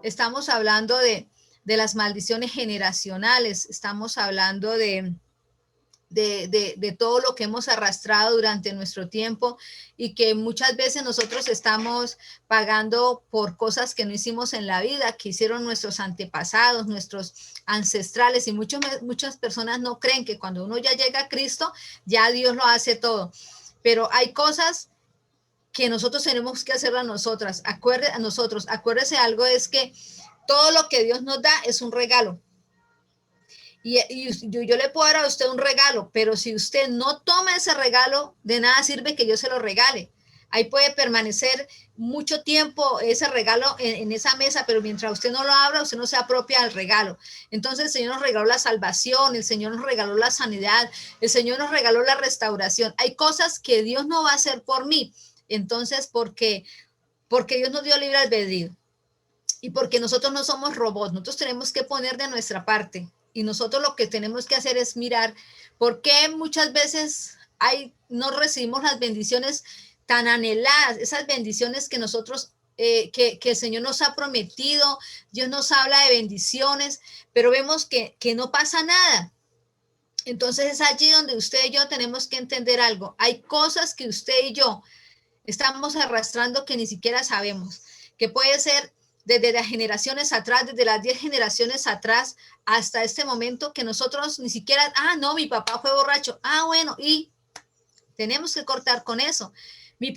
estamos hablando de las maldiciones generacionales, estamos hablando de todo lo que hemos arrastrado durante nuestro tiempo y que muchas veces nosotros estamos pagando por cosas que no hicimos en la vida, que hicieron nuestros antepasados, nuestros ancestrales, y muchas personas no creen que cuando uno ya llega a Cristo, ya Dios lo hace todo. Pero hay cosas que nosotros tenemos que hacer a nosotras. Acuérdese algo, es que todo lo que Dios nos da es un regalo. Y yo le puedo dar a usted un regalo, pero si usted no toma ese regalo, de nada sirve que yo se lo regale. Ahí puede permanecer mucho tiempo ese regalo en esa mesa, pero mientras usted no lo abra, usted no se apropia del regalo. Entonces el Señor nos regaló la salvación, el Señor nos regaló la sanidad, el Señor nos regaló la restauración. Hay cosas que Dios no va a hacer por mí. Entonces, porque Dios nos dio libre albedrío y porque nosotros no somos robots, nosotros tenemos que poner de nuestra parte. Y nosotros lo que tenemos que hacer es mirar por qué muchas veces no recibimos las bendiciones tan anheladas, esas bendiciones que nosotros, que el Señor nos ha prometido. Dios nos habla de bendiciones, pero vemos que no pasa nada. Entonces es allí donde usted y yo tenemos que entender algo. Hay cosas que usted y yo estamos arrastrando que ni siquiera sabemos, que puede ser desde las generaciones atrás, desde las 10 generaciones atrás hasta este momento, que nosotros ni siquiera, no, mi papá fue borracho, bueno, y tenemos que cortar con eso. Mi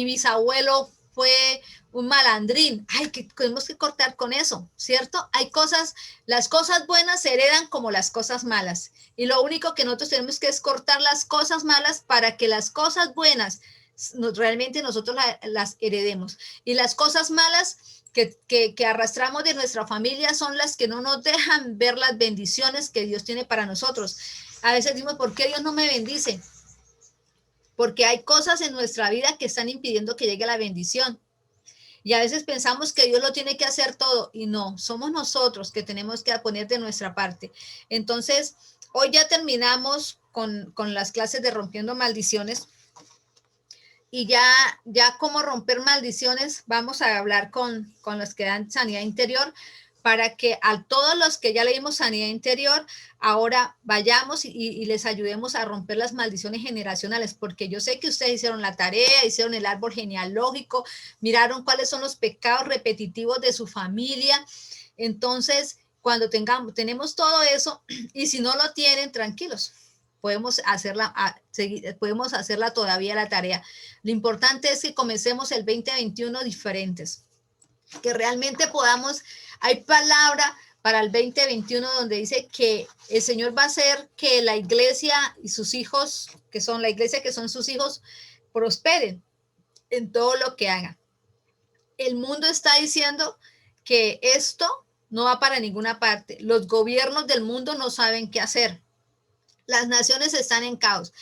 bisabuelo fue un malandrín, que tenemos que cortar con eso, ¿cierto? Hay cosas, las cosas buenas se heredan como las cosas malas, y lo único que nosotros tenemos que es cortar las cosas malas para que las cosas buenas realmente nosotros las heredemos. Y las cosas malas que arrastramos de nuestra familia son las que no nos dejan ver las bendiciones que Dios tiene para nosotros. A veces decimos, ¿por qué Dios no me bendice? Porque hay cosas en nuestra vida que están impidiendo que llegue la bendición. Y a veces pensamos que Dios lo tiene que hacer todo, y no, somos nosotros que tenemos que poner de nuestra parte. Entonces, hoy ya terminamos con las clases de Rompiendo Maldiciones. Y ya cómo romper maldiciones, vamos a hablar con los que dan sanidad interior, para que a todos los que ya leímos sanidad interior, ahora vayamos y les ayudemos a romper las maldiciones generacionales, porque yo sé que ustedes hicieron la tarea, hicieron el árbol genealógico, miraron cuáles son los pecados repetitivos de su familia. Entonces, cuando tenemos todo eso, y si no lo tienen, tranquilos, podemos hacerla todavía la tarea. Lo importante es que comencemos el 2021 diferentes, que realmente podamos, hay palabra para el 2021 donde dice que el Señor va a hacer que la iglesia y sus hijos, que son la iglesia, que son sus hijos, prosperen en todo lo que hagan. El mundo está diciendo que esto no va para ninguna parte. Los gobiernos del mundo no saben qué hacer. Las naciones están en caos.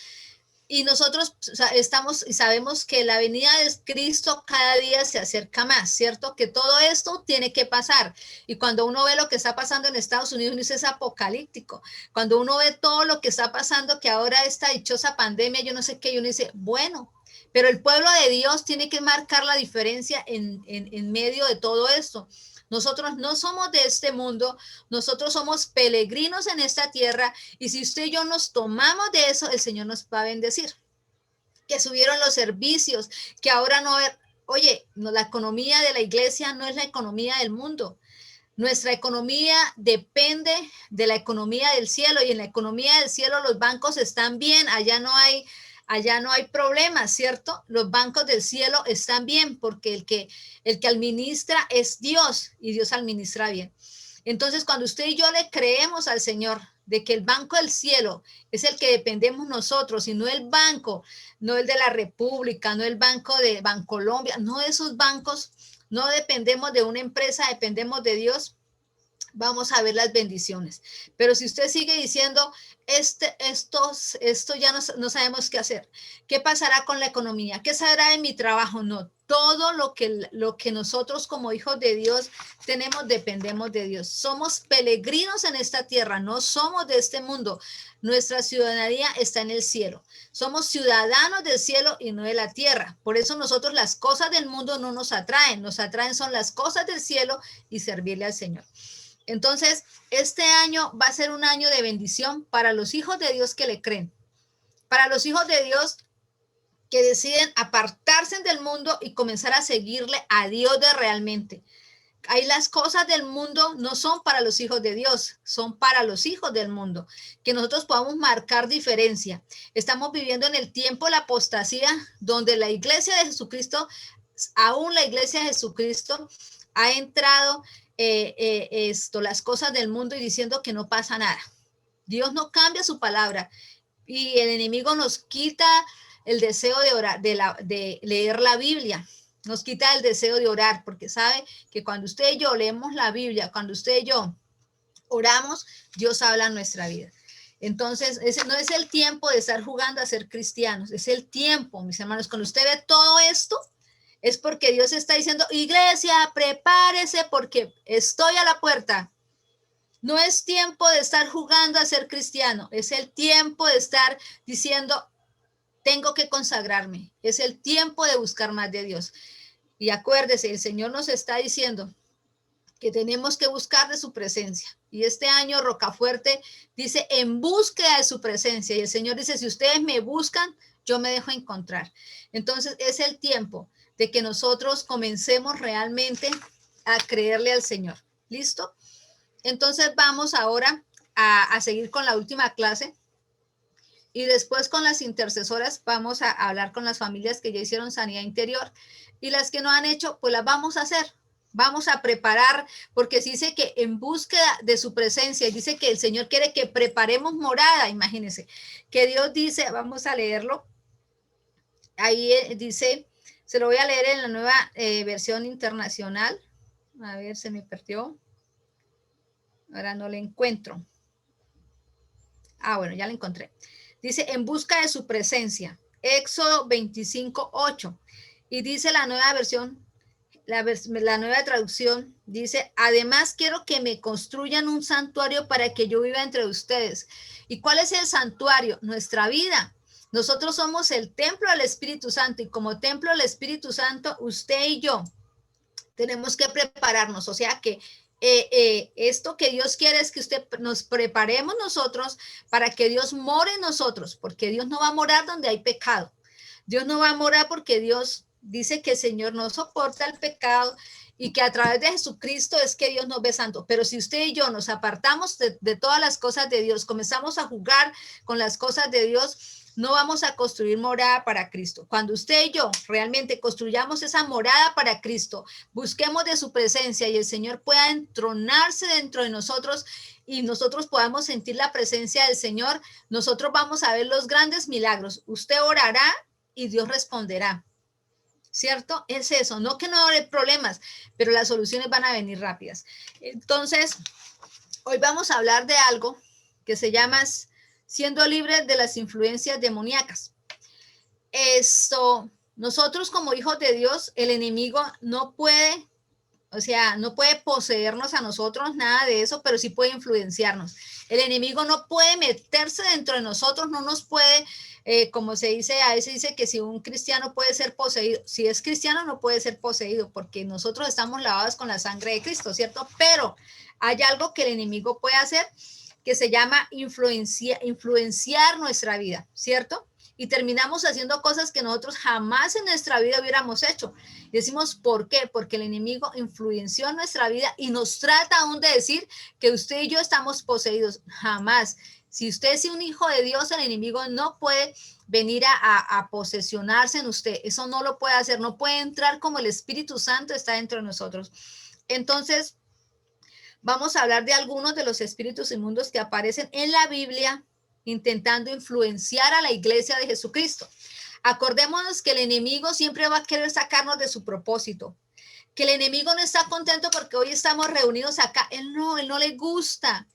Y nosotros estamos y sabemos que la venida de Cristo cada día se acerca más, ¿cierto? Que todo esto tiene que pasar. Y cuando uno ve lo que está pasando en Estados Unidos, uno dice, es apocalíptico. Cuando uno ve todo lo que está pasando, que ahora esta dichosa pandemia, yo no sé qué, uno dice, bueno, pero el pueblo de Dios tiene que marcar la diferencia en medio de todo esto. Nosotros no somos de este mundo, nosotros somos peregrinos en esta tierra, y si usted y yo nos tomamos de eso, el Señor nos va a bendecir. Que subieron los servicios, que ahora no, oye, la economía de la iglesia no es la economía del mundo. Nuestra economía depende de la economía del cielo, y en la economía del cielo los bancos están bien, allá no hay problemas, ¿cierto? Los bancos del cielo están bien, porque el que administra es Dios, y Dios administra bien. Entonces, cuando usted y yo le creemos al Señor de que el banco del cielo es el que dependemos nosotros, y no el banco, no el de la República, no el banco de Bancolombia, no esos bancos, no dependemos de una empresa, dependemos de Dios. vamos a ver las bendiciones. Pero si usted sigue diciendo, esto ya no sabemos qué hacer, ¿qué pasará con la economía? ¿Qué será de mi trabajo? No, todo lo que nosotros como hijos de Dios tenemos, dependemos de Dios. Somos peregrinos en esta tierra, no somos de este mundo. Nuestra ciudadanía está en el cielo. Somos ciudadanos del cielo y no de la tierra. Por eso nosotros las cosas del mundo no nos atraen son las cosas del cielo y servirle al Señor. Entonces, este año va a ser un año de bendición para los hijos de Dios que le creen, para los hijos de Dios que deciden apartarse del mundo y comenzar a seguirle a Dios de realmente. Ahí las cosas del mundo no son para los hijos de Dios, son para los hijos del mundo. Que nosotros podamos marcar diferencia. Estamos viviendo en el tiempo de la apostasía, donde la iglesia de Jesucristo, aún la iglesia de Jesucristo, ha entrado las cosas del mundo y diciendo que no pasa nada. Dios no cambia su palabra y el enemigo nos quita el deseo de orar, de leer la Biblia. Nos quita el deseo de orar, porque sabe que cuando usted y yo leemos la Biblia, cuando usted y yo oramos, Dios habla en nuestra vida. Entonces, ese no es el tiempo de estar jugando a ser cristianos, es el tiempo, mis hermanos, cuando usted ve todo esto, es porque Dios está diciendo, iglesia, prepárese porque estoy a la puerta. No es tiempo de estar jugando a ser cristiano, es el tiempo de estar diciendo, tengo que consagrarme, es el tiempo de buscar más de Dios. Y acuérdese, el Señor nos está diciendo que tenemos que buscar de su presencia. Y este año Rocafuerte dice, en búsqueda de su presencia. Y el Señor dice, si ustedes me buscan, yo me dejo encontrar. Entonces es el tiempo de que nosotros comencemos realmente a creerle al Señor. ¿Listo? Entonces vamos ahora a seguir con la última clase. Y después con las intercesoras vamos a hablar con las familias que ya hicieron sanidad interior y las que no han hecho, pues las vamos a hacer. Vamos a preparar, porque dice que en búsqueda de su presencia, y dice que el Señor quiere que preparemos morada, imagínense, que Dios dice, vamos a leerlo, ahí dice, se lo voy a leer en la nueva versión internacional, a ver, se me perdió, ahora no le encuentro. Bueno, ya la encontré. Dice, en busca de su presencia, Éxodo 25:8. Y dice la nueva versión, la nueva traducción, dice, además quiero que me construyan un santuario para que yo viva entre ustedes. ¿Y cuál es el santuario? Nuestra vida. Nosotros somos el templo del Espíritu Santo y como templo del Espíritu Santo, usted y yo tenemos que prepararnos. O sea que esto que Dios quiere es que usted nos preparemos nosotros para que Dios more en nosotros, porque Dios no va a morar donde hay pecado. Dios no va a morar porque Dios dice que el Señor no soporta el pecado y que a través de Jesucristo es que Dios nos ve santo. Pero si usted y yo nos apartamos de todas las cosas de Dios, comenzamos a jugar con las cosas de Dios, no vamos a construir morada para Cristo. Cuando usted y yo realmente construyamos esa morada para Cristo, busquemos de su presencia y el Señor pueda entronarse dentro de nosotros y nosotros podamos sentir la presencia del Señor, nosotros vamos a ver los grandes milagros. Usted orará y Dios responderá. ¿Cierto? Es eso, no que no haya problemas, pero las soluciones van a venir rápidas. Entonces, hoy vamos a hablar de algo que se llama siendo libres de las influencias demoníacas. Nosotros como hijos de Dios, el enemigo no puede, o sea, no puede poseernos a nosotros, nada de eso, pero sí puede influenciarnos. El enemigo no puede meterse dentro de nosotros, no nos puede, como se dice, a veces dice que si un cristiano puede ser poseído, si es cristiano no puede ser poseído, porque nosotros estamos lavados con la sangre de Cristo, ¿cierto? Pero hay algo que el enemigo puede hacer que se llama influenciar nuestra vida, ¿cierto? Y terminamos haciendo cosas que nosotros jamás en nuestra vida hubiéramos hecho. Y decimos, ¿por qué? Porque el enemigo influenció nuestra vida y nos trata aún de decir que usted y yo estamos poseídos. Jamás. Si usted es un hijo de Dios, el enemigo no puede venir a posesionarse en usted. Eso no lo puede hacer. No puede entrar como el Espíritu Santo está dentro de nosotros. Entonces, vamos a hablar de algunos de los espíritus inmundos que aparecen en la Biblia intentando influenciar a la iglesia de Jesucristo. Acordémonos que el enemigo siempre va a querer sacarnos de su propósito. que el enemigo no está contento porque hoy estamos reunidos acá. Él no le gusta.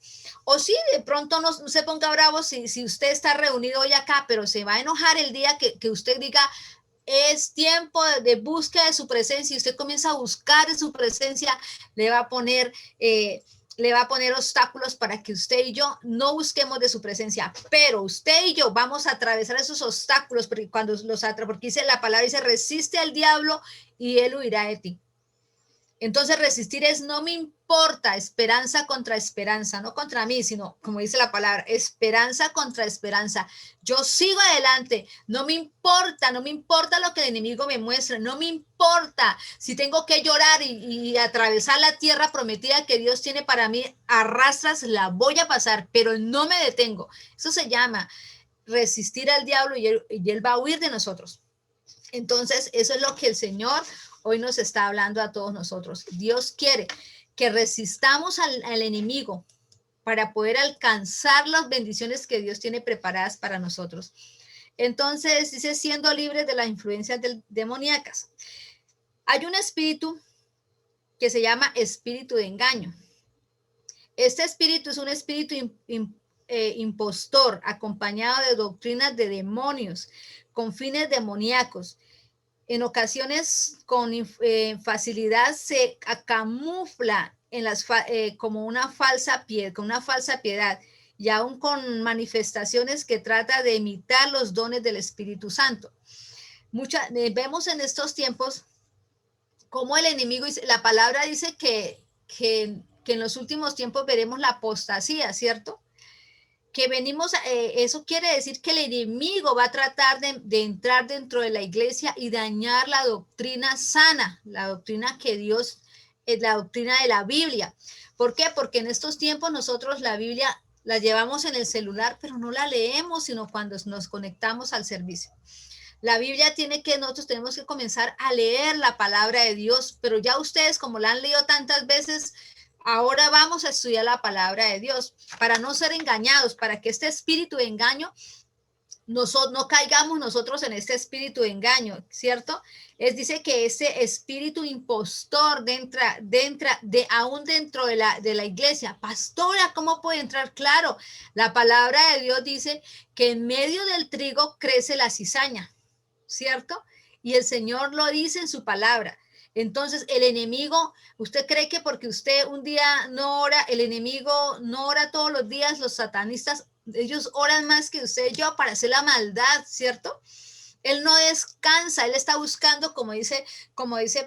O sí, de pronto no se ponga bravo si usted está reunido hoy acá, pero se va a enojar el día que usted diga, es tiempo de búsqueda de su presencia y usted comienza a buscar de su presencia, le va a poner... le va a poner obstáculos para que usted y yo no busquemos de su presencia, pero usted y yo vamos a atravesar esos obstáculos, porque cuando porque dice la palabra, dice, resiste al diablo y él huirá de ti. Entonces resistir es no me importa, esperanza contra esperanza, no contra mí, sino como dice la palabra, esperanza contra esperanza. Yo sigo adelante, no me importa lo que el enemigo me muestre, no me importa si tengo que llorar y atravesar la tierra prometida que Dios tiene para mí, arrastras, la voy a pasar, pero no me detengo. Eso se llama resistir al diablo y él va a huir de nosotros. Entonces, eso es lo que el Señor hoy nos está hablando a todos nosotros. Dios quiere que resistamos al enemigo para poder alcanzar las bendiciones que Dios tiene preparadas para nosotros. Entonces, dice, siendo libres de las influencias demoníacas. Hay un espíritu que se llama espíritu de engaño. Este espíritu es un espíritu impostor, acompañado de doctrinas de demonios, con fines demoníacos. En ocasiones con facilidad se camufla en como una falsa piedad y aún con manifestaciones que trata de imitar los dones del Espíritu Santo. Vemos en estos tiempos cómo el enemigo, la palabra dice que en los últimos tiempos veremos la apostasía, ¿cierto? Que venimos, eso quiere decir que el enemigo va a tratar de entrar dentro de la iglesia y dañar la doctrina sana, la doctrina que Dios, es la doctrina de la Biblia. ¿Por qué? Porque en estos tiempos nosotros la Biblia la llevamos en el celular, pero no la leemos, sino cuando nos conectamos al servicio. La Biblia nosotros tenemos que comenzar a leer la palabra de Dios, pero ya ustedes, como la han leído tantas veces, ahora vamos a estudiar la palabra de Dios para no ser engañados, para que este espíritu de engaño no caigamos nosotros en este espíritu de engaño, ¿cierto? Dice que ese espíritu impostor aún dentro de la iglesia. Pastora, ¿cómo puede entrar? Claro, la palabra de Dios dice que en medio del trigo crece la cizaña, ¿cierto? Y el Señor lo dice en su palabra. Entonces, el enemigo, ¿usted cree que porque usted un día no ora, el enemigo no ora todos los días? Los satanistas, ellos oran más que usted y yo para hacer la maldad, ¿cierto? Él no descansa, él está buscando, como dice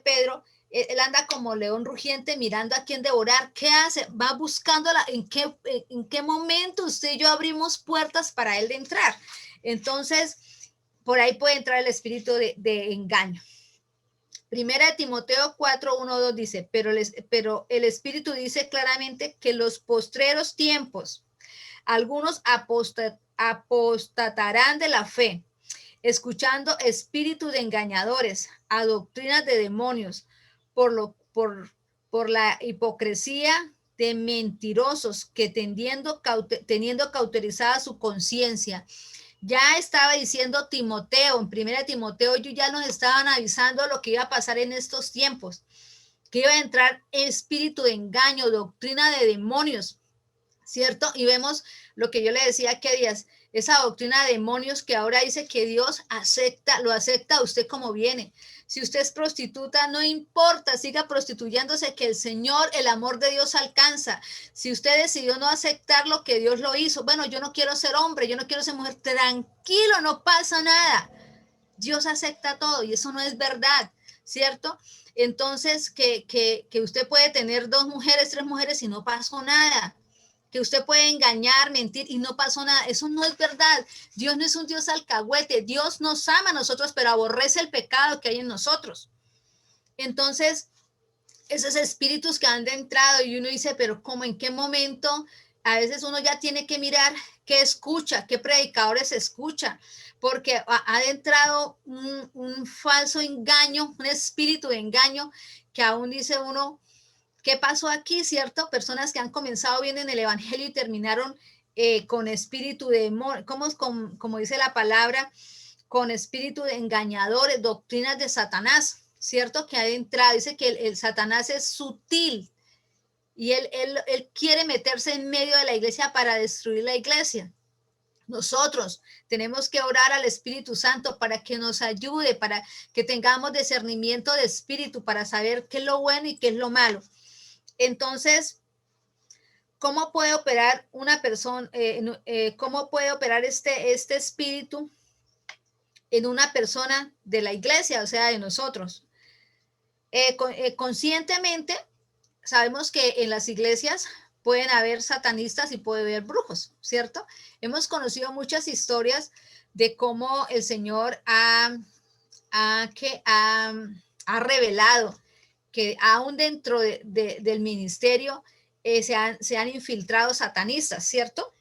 Pedro, él anda como león rugiente mirando a quién devorar. ¿Qué hace? Va buscando en qué momento usted y yo abrimos puertas para él de entrar. Entonces, por ahí puede entrar el espíritu de engaño. Primera de Timoteo 4, 1, 2 dice, pero el Espíritu dice claramente que los postreros tiempos, algunos apostatarán de la fe, escuchando espíritu de engañadores, a doctrinas de demonios, por la hipocresía de mentirosos que teniendo cauterizada su conciencia. Ya estaba diciendo Timoteo, en primera Timoteo, ellos ya nos estaban avisando lo que iba a pasar en estos tiempos, que iba a entrar espíritu de engaño, doctrina de demonios, ¿cierto? Y vemos lo que yo le decía que días, esa doctrina de demonios que ahora dice que Dios lo acepta a usted como viene. Si usted es prostituta, no importa, siga prostituyéndose, que el Señor, el amor de Dios alcanza. Si usted decidió no aceptar lo que Dios lo hizo, bueno, yo no quiero ser hombre, yo no quiero ser mujer, tranquilo, no pasa nada. Dios acepta todo y eso no es verdad, ¿cierto? Entonces, que usted puede tener 2 mujeres, 3 mujeres y no pasó nada. Que usted puede engañar, mentir y no pasó nada. Eso no es verdad. Dios no es un Dios alcahuete. Dios nos ama a nosotros, pero aborrece el pecado que hay en nosotros. Entonces, esos espíritus que han entrado y uno dice, pero ¿cómo? ¿En qué momento? A veces uno ya tiene que mirar qué escucha, qué predicadores escucha, porque ha entrado un falso engaño, un espíritu de engaño que aún dice uno, ¿qué pasó aquí, cierto? Personas que han comenzado bien en el evangelio y terminaron con espíritu de, como dice la palabra, con espíritu de engañadores, doctrinas de Satanás. ¿cierto? Que ha entrado. Dice que el Satanás es sutil y él quiere meterse en medio de la iglesia para destruir la iglesia. Nosotros tenemos que orar al Espíritu Santo para que nos ayude, para que tengamos discernimiento de espíritu, para saber qué es lo bueno y qué es lo malo. Entonces, ¿cómo puede operar una persona, cómo puede operar este espíritu en una persona de la iglesia, o sea, de nosotros? Conscientemente, sabemos que en las iglesias pueden haber satanistas y puede haber brujos, ¿cierto? Hemos conocido muchas historias de cómo el Señor ha revelado que aún dentro del ministerio se han infiltrado satanistas, ¿cierto?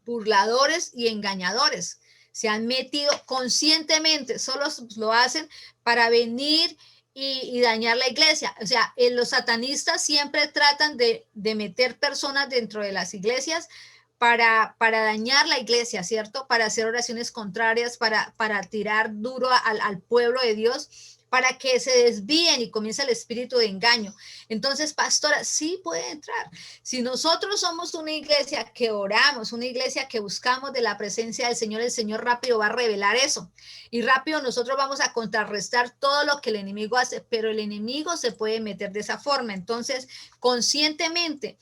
Burladores y engañadores. Se han metido conscientemente, solo lo hacen para venir y dañar la iglesia. O sea, los satanistas siempre tratan de meter personas dentro de las iglesias para dañar la iglesia, ¿cierto? Para hacer oraciones contrarias, para tirar duro al pueblo de Dios, para que se desvíen y comience el espíritu de engaño. Entonces, pastora, sí puede entrar. Si nosotros somos una iglesia que oramos, una iglesia que buscamos de la presencia del Señor, el Señor rápido va a revelar eso. Y rápido nosotros vamos a contrarrestar todo lo que el enemigo hace, pero el enemigo se puede meter de esa forma. Entonces, conscientemente,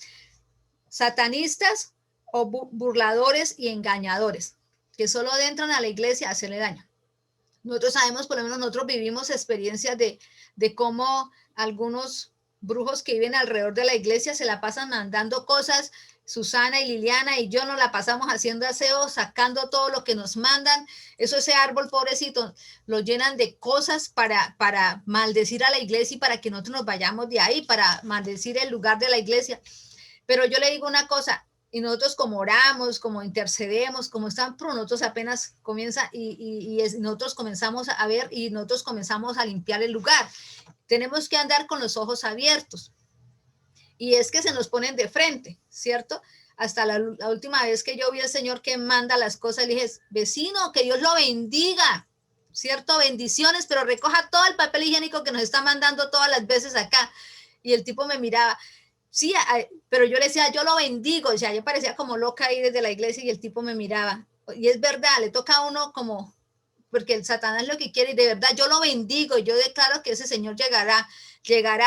satanistas o burladores y engañadores que solo entran a la iglesia a hacerle daño. Nosotros sabemos, por lo menos nosotros vivimos experiencias de cómo algunos brujos que viven alrededor de la iglesia se la pasan mandando cosas. Susana y Liliana y yo nos la pasamos haciendo aseo, sacando todo lo que nos mandan. Eso, ese árbol pobrecito, lo llenan de cosas para maldecir a la iglesia y para que nosotros nos vayamos de ahí, para maldecir el lugar de la iglesia. Pero yo le digo una cosa, y nosotros como oramos, como intercedemos, como están, pero nosotros apenas comienza y nosotros comenzamos a ver y nosotros comenzamos a limpiar el lugar. Tenemos que andar con los ojos abiertos. Y es que se nos ponen de frente, ¿cierto? Hasta la última vez que yo vi al Señor que manda las cosas, le dije, vecino, que Dios lo bendiga, ¿cierto? Bendiciones, pero recoja todo el papel higiénico que nos está mandando todas las veces acá. Y el tipo me miraba, sí, pero yo le decía, yo lo bendigo, o sea, yo parecía como loca ahí desde la iglesia y el tipo me miraba. Y es verdad, le toca a uno como, porque el Satanás lo que quiere y de verdad yo lo bendigo, yo declaro que ese Señor llegará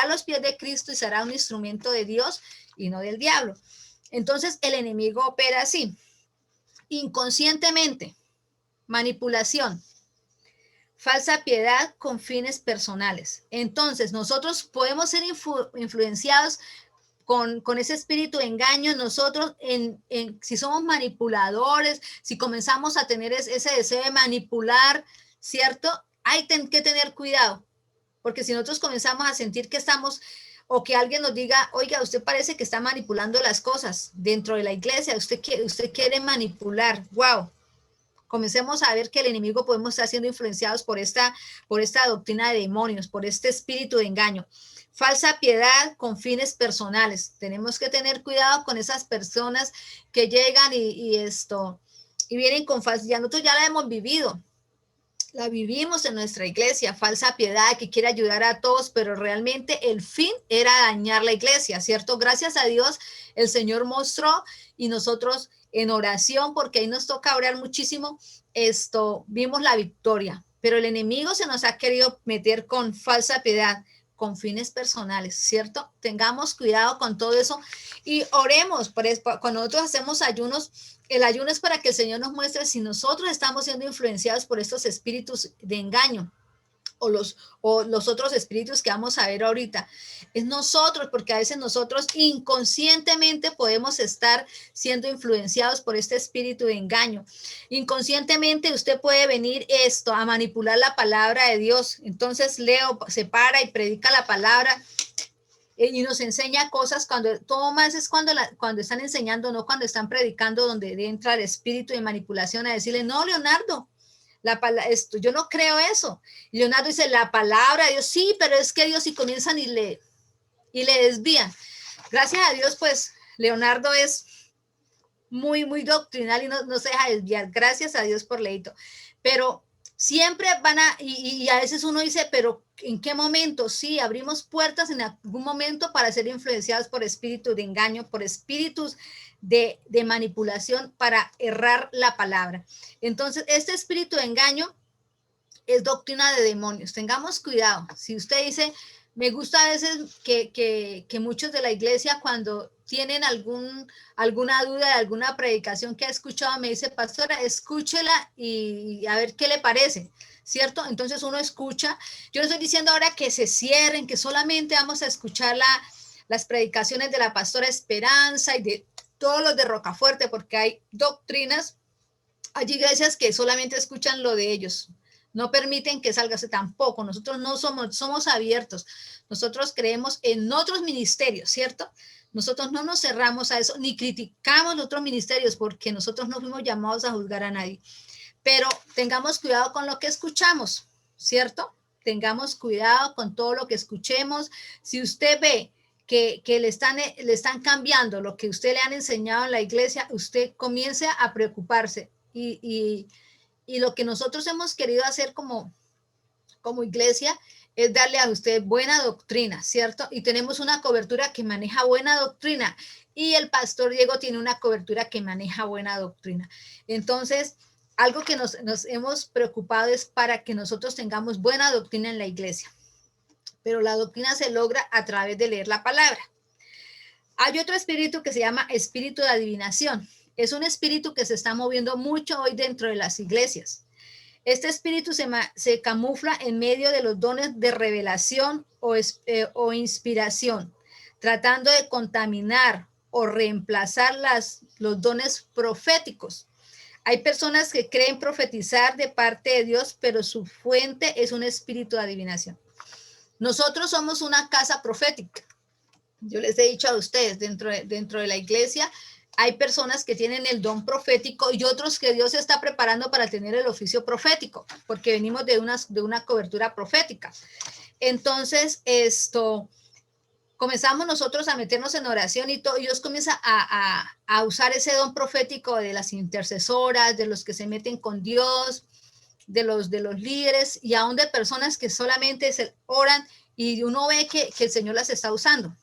a los pies de Cristo y será un instrumento de Dios y no del diablo. Entonces el enemigo opera así, inconscientemente, manipulación, falsa piedad con fines personales. Entonces nosotros podemos ser influenciados con ese espíritu de engaño. Nosotros, si somos manipuladores, si comenzamos a tener ese deseo de manipular, ¿cierto? Hay que tener cuidado, porque si nosotros comenzamos a sentir que estamos, o que alguien nos diga, oiga, usted parece que está manipulando las cosas dentro de la iglesia, usted quiere manipular, wow. Comencemos a ver que el enemigo podemos estar siendo influenciados por esta doctrina de demonios, por este espíritu de engaño. Falsa piedad con fines personales. Tenemos que tener cuidado con esas personas que llegan y vienen con falsedad. Nosotros ya la hemos vivido. La vivimos en nuestra iglesia, falsa piedad que quiere ayudar a todos, pero realmente el fin era dañar la iglesia, ¿cierto? Gracias a Dios el Señor mostró y nosotros en oración, porque ahí nos toca orar muchísimo, vimos la victoria, pero el enemigo se nos ha querido meter con falsa piedad, con fines personales, ¿cierto? Tengamos cuidado con todo eso y oremos. Cuando nosotros hacemos ayunos, el ayuno es para que el Señor nos muestre si nosotros estamos siendo influenciados por estos espíritus de engaño o los otros espíritus que vamos a ver ahorita. Es nosotros, porque a veces nosotros inconscientemente podemos estar siendo influenciados por este espíritu de engaño. Inconscientemente usted puede venir a manipular la palabra de Dios. Entonces Leo se para y predica la palabra y nos enseña cosas. Todo más es cuando están enseñando, no cuando están predicando, donde entra el espíritu de manipulación a decirle, no, Leonardo, yo no creo eso. Y Leonardo dice, la palabra de Dios, sí, pero es que Dios, y comienzan y le desvían. Gracias a Dios, pues, Leonardo es muy, muy doctrinal y no se deja desviar. Gracias a Dios por Leito. Pero Siempre van a, y a veces uno dice, pero ¿en qué momento? Sí, abrimos puertas en algún momento para ser influenciados por espíritus de engaño, por espíritus de manipulación para errar la palabra. Entonces, este espíritu de engaño es doctrina de demonios. Tengamos cuidado. Si usted dice, me gusta a veces que muchos de la iglesia cuando tienen alguna duda de alguna predicación que ha escuchado, me dice, pastora, escúchela y a ver qué le parece, ¿cierto? Entonces uno escucha. Yo no estoy diciendo ahora que se cierren, que solamente vamos a escuchar las predicaciones de la pastora Esperanza y de todos los de Rocafuerte, porque hay doctrinas, hay iglesias que solamente escuchan lo de ellos, no permiten que salga, tampoco, nosotros no somos abiertos, nosotros creemos en otros ministerios, ¿cierto? Nosotros no nos cerramos a eso, ni criticamos los otros ministerios, porque nosotros no fuimos llamados a juzgar a nadie, pero tengamos cuidado con lo que escuchamos, ¿cierto? Tengamos cuidado con todo lo que escuchemos. Si usted ve que le están cambiando lo que usted le han enseñado en la iglesia, usted comience a preocuparse. Y lo que nosotros hemos querido hacer como iglesia es darle a usted buena doctrina, ¿cierto? Y tenemos una cobertura que maneja buena doctrina y el pastor Diego tiene una cobertura que maneja buena doctrina. Entonces, algo que nos hemos preocupado es para que nosotros tengamos buena doctrina en la iglesia, pero la doctrina se logra a través de leer la palabra. Hay otro espíritu que se llama espíritu de adivinación. Es un espíritu que se está moviendo mucho hoy dentro de las iglesias. Este espíritu se camufla en medio de los dones de revelación o inspiración, tratando de contaminar o reemplazar los dones proféticos. Hay personas que creen profetizar de parte de Dios, pero su fuente es un espíritu de adivinación. Nosotros somos una casa profética. Yo les he dicho a ustedes, dentro de la iglesia hay personas que tienen el don profético y otros que Dios está preparando para tener el oficio profético, porque venimos de una cobertura profética. Entonces, comenzamos nosotros a meternos en oración y Dios comienza a usar ese don profético de las intercesoras, de los que se meten con Dios, de los líderes y aún de personas que solamente se oran y uno ve que el Señor las está usando.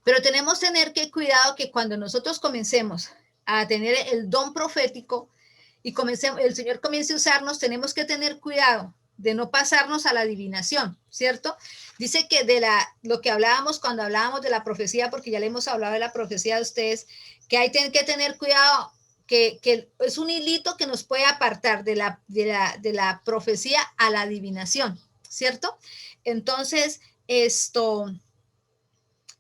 Pero tenemos que tener cuidado que cuando nosotros comencemos a tener el don profético y el Señor comience a usarnos, tenemos que tener cuidado de no pasarnos a la adivinación, ¿cierto? Dice que lo que hablábamos cuando hablábamos de la profecía, porque ya le hemos hablado de la profecía a ustedes, que hay que tener cuidado, que es un hilito que nos puede apartar de la profecía a la adivinación, ¿cierto? Entonces,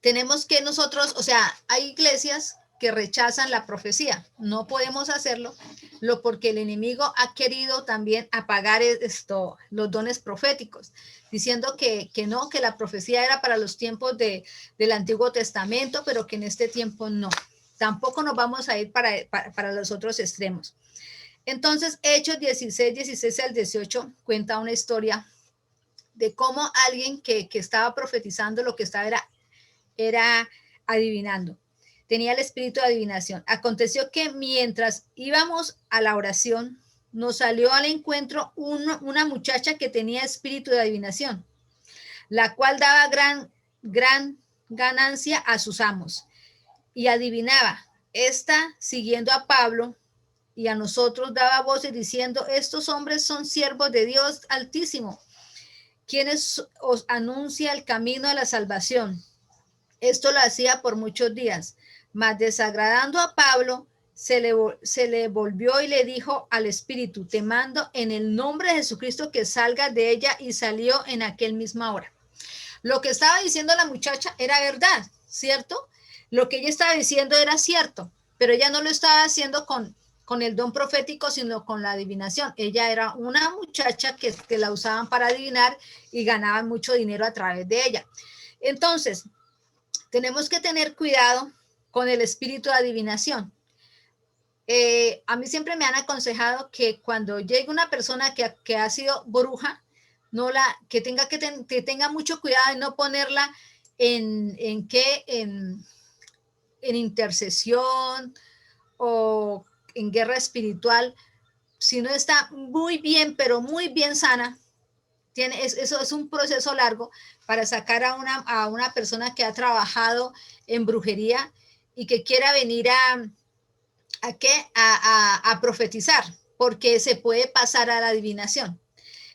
tenemos que nosotros, o sea, hay iglesias que rechazan la profecía. No podemos hacerlo porque el enemigo ha querido también apagar los dones proféticos, diciendo que no, que la profecía era para los tiempos del Antiguo Testamento, pero que en este tiempo no. Tampoco nos vamos a ir para los otros extremos. Entonces, Hechos 16 al 18 cuenta una historia de cómo alguien que estaba profetizando lo que estaba era adivinando. Tenía el espíritu de adivinación. Aconteció que mientras íbamos a la oración, nos salió al encuentro una muchacha que tenía espíritu de adivinación, la cual daba gran ganancia a sus amos y adivinaba. Esta, siguiendo a Pablo y a nosotros, daba voces diciendo, estos hombres son siervos de Dios Altísimo, quienes os anuncia el camino de la salvación. Esto lo hacía por muchos días, mas desagradando a Pablo, se le volvió y le dijo al espíritu, te mando en el nombre de Jesucristo que salga de ella, y salió en aquel misma hora. Lo que estaba diciendo la muchacha era verdad, ¿cierto? Lo que ella estaba diciendo era cierto, pero ella no lo estaba haciendo con el don profético, sino con la adivinación. Ella era una muchacha que la usaban para adivinar y ganaban mucho dinero a través de ella. Entonces, tenemos que tener cuidado con el espíritu de adivinación. A mí siempre me han aconsejado que cuando llegue una persona que ha sido bruja, que tenga mucho cuidado en no ponerla en intercesión o en guerra espiritual, si no está muy bien, pero muy bien sana, eso es un proceso largo para sacar a una persona que ha trabajado en brujería y que quiera venir a profetizar, porque se puede pasar a la adivinación.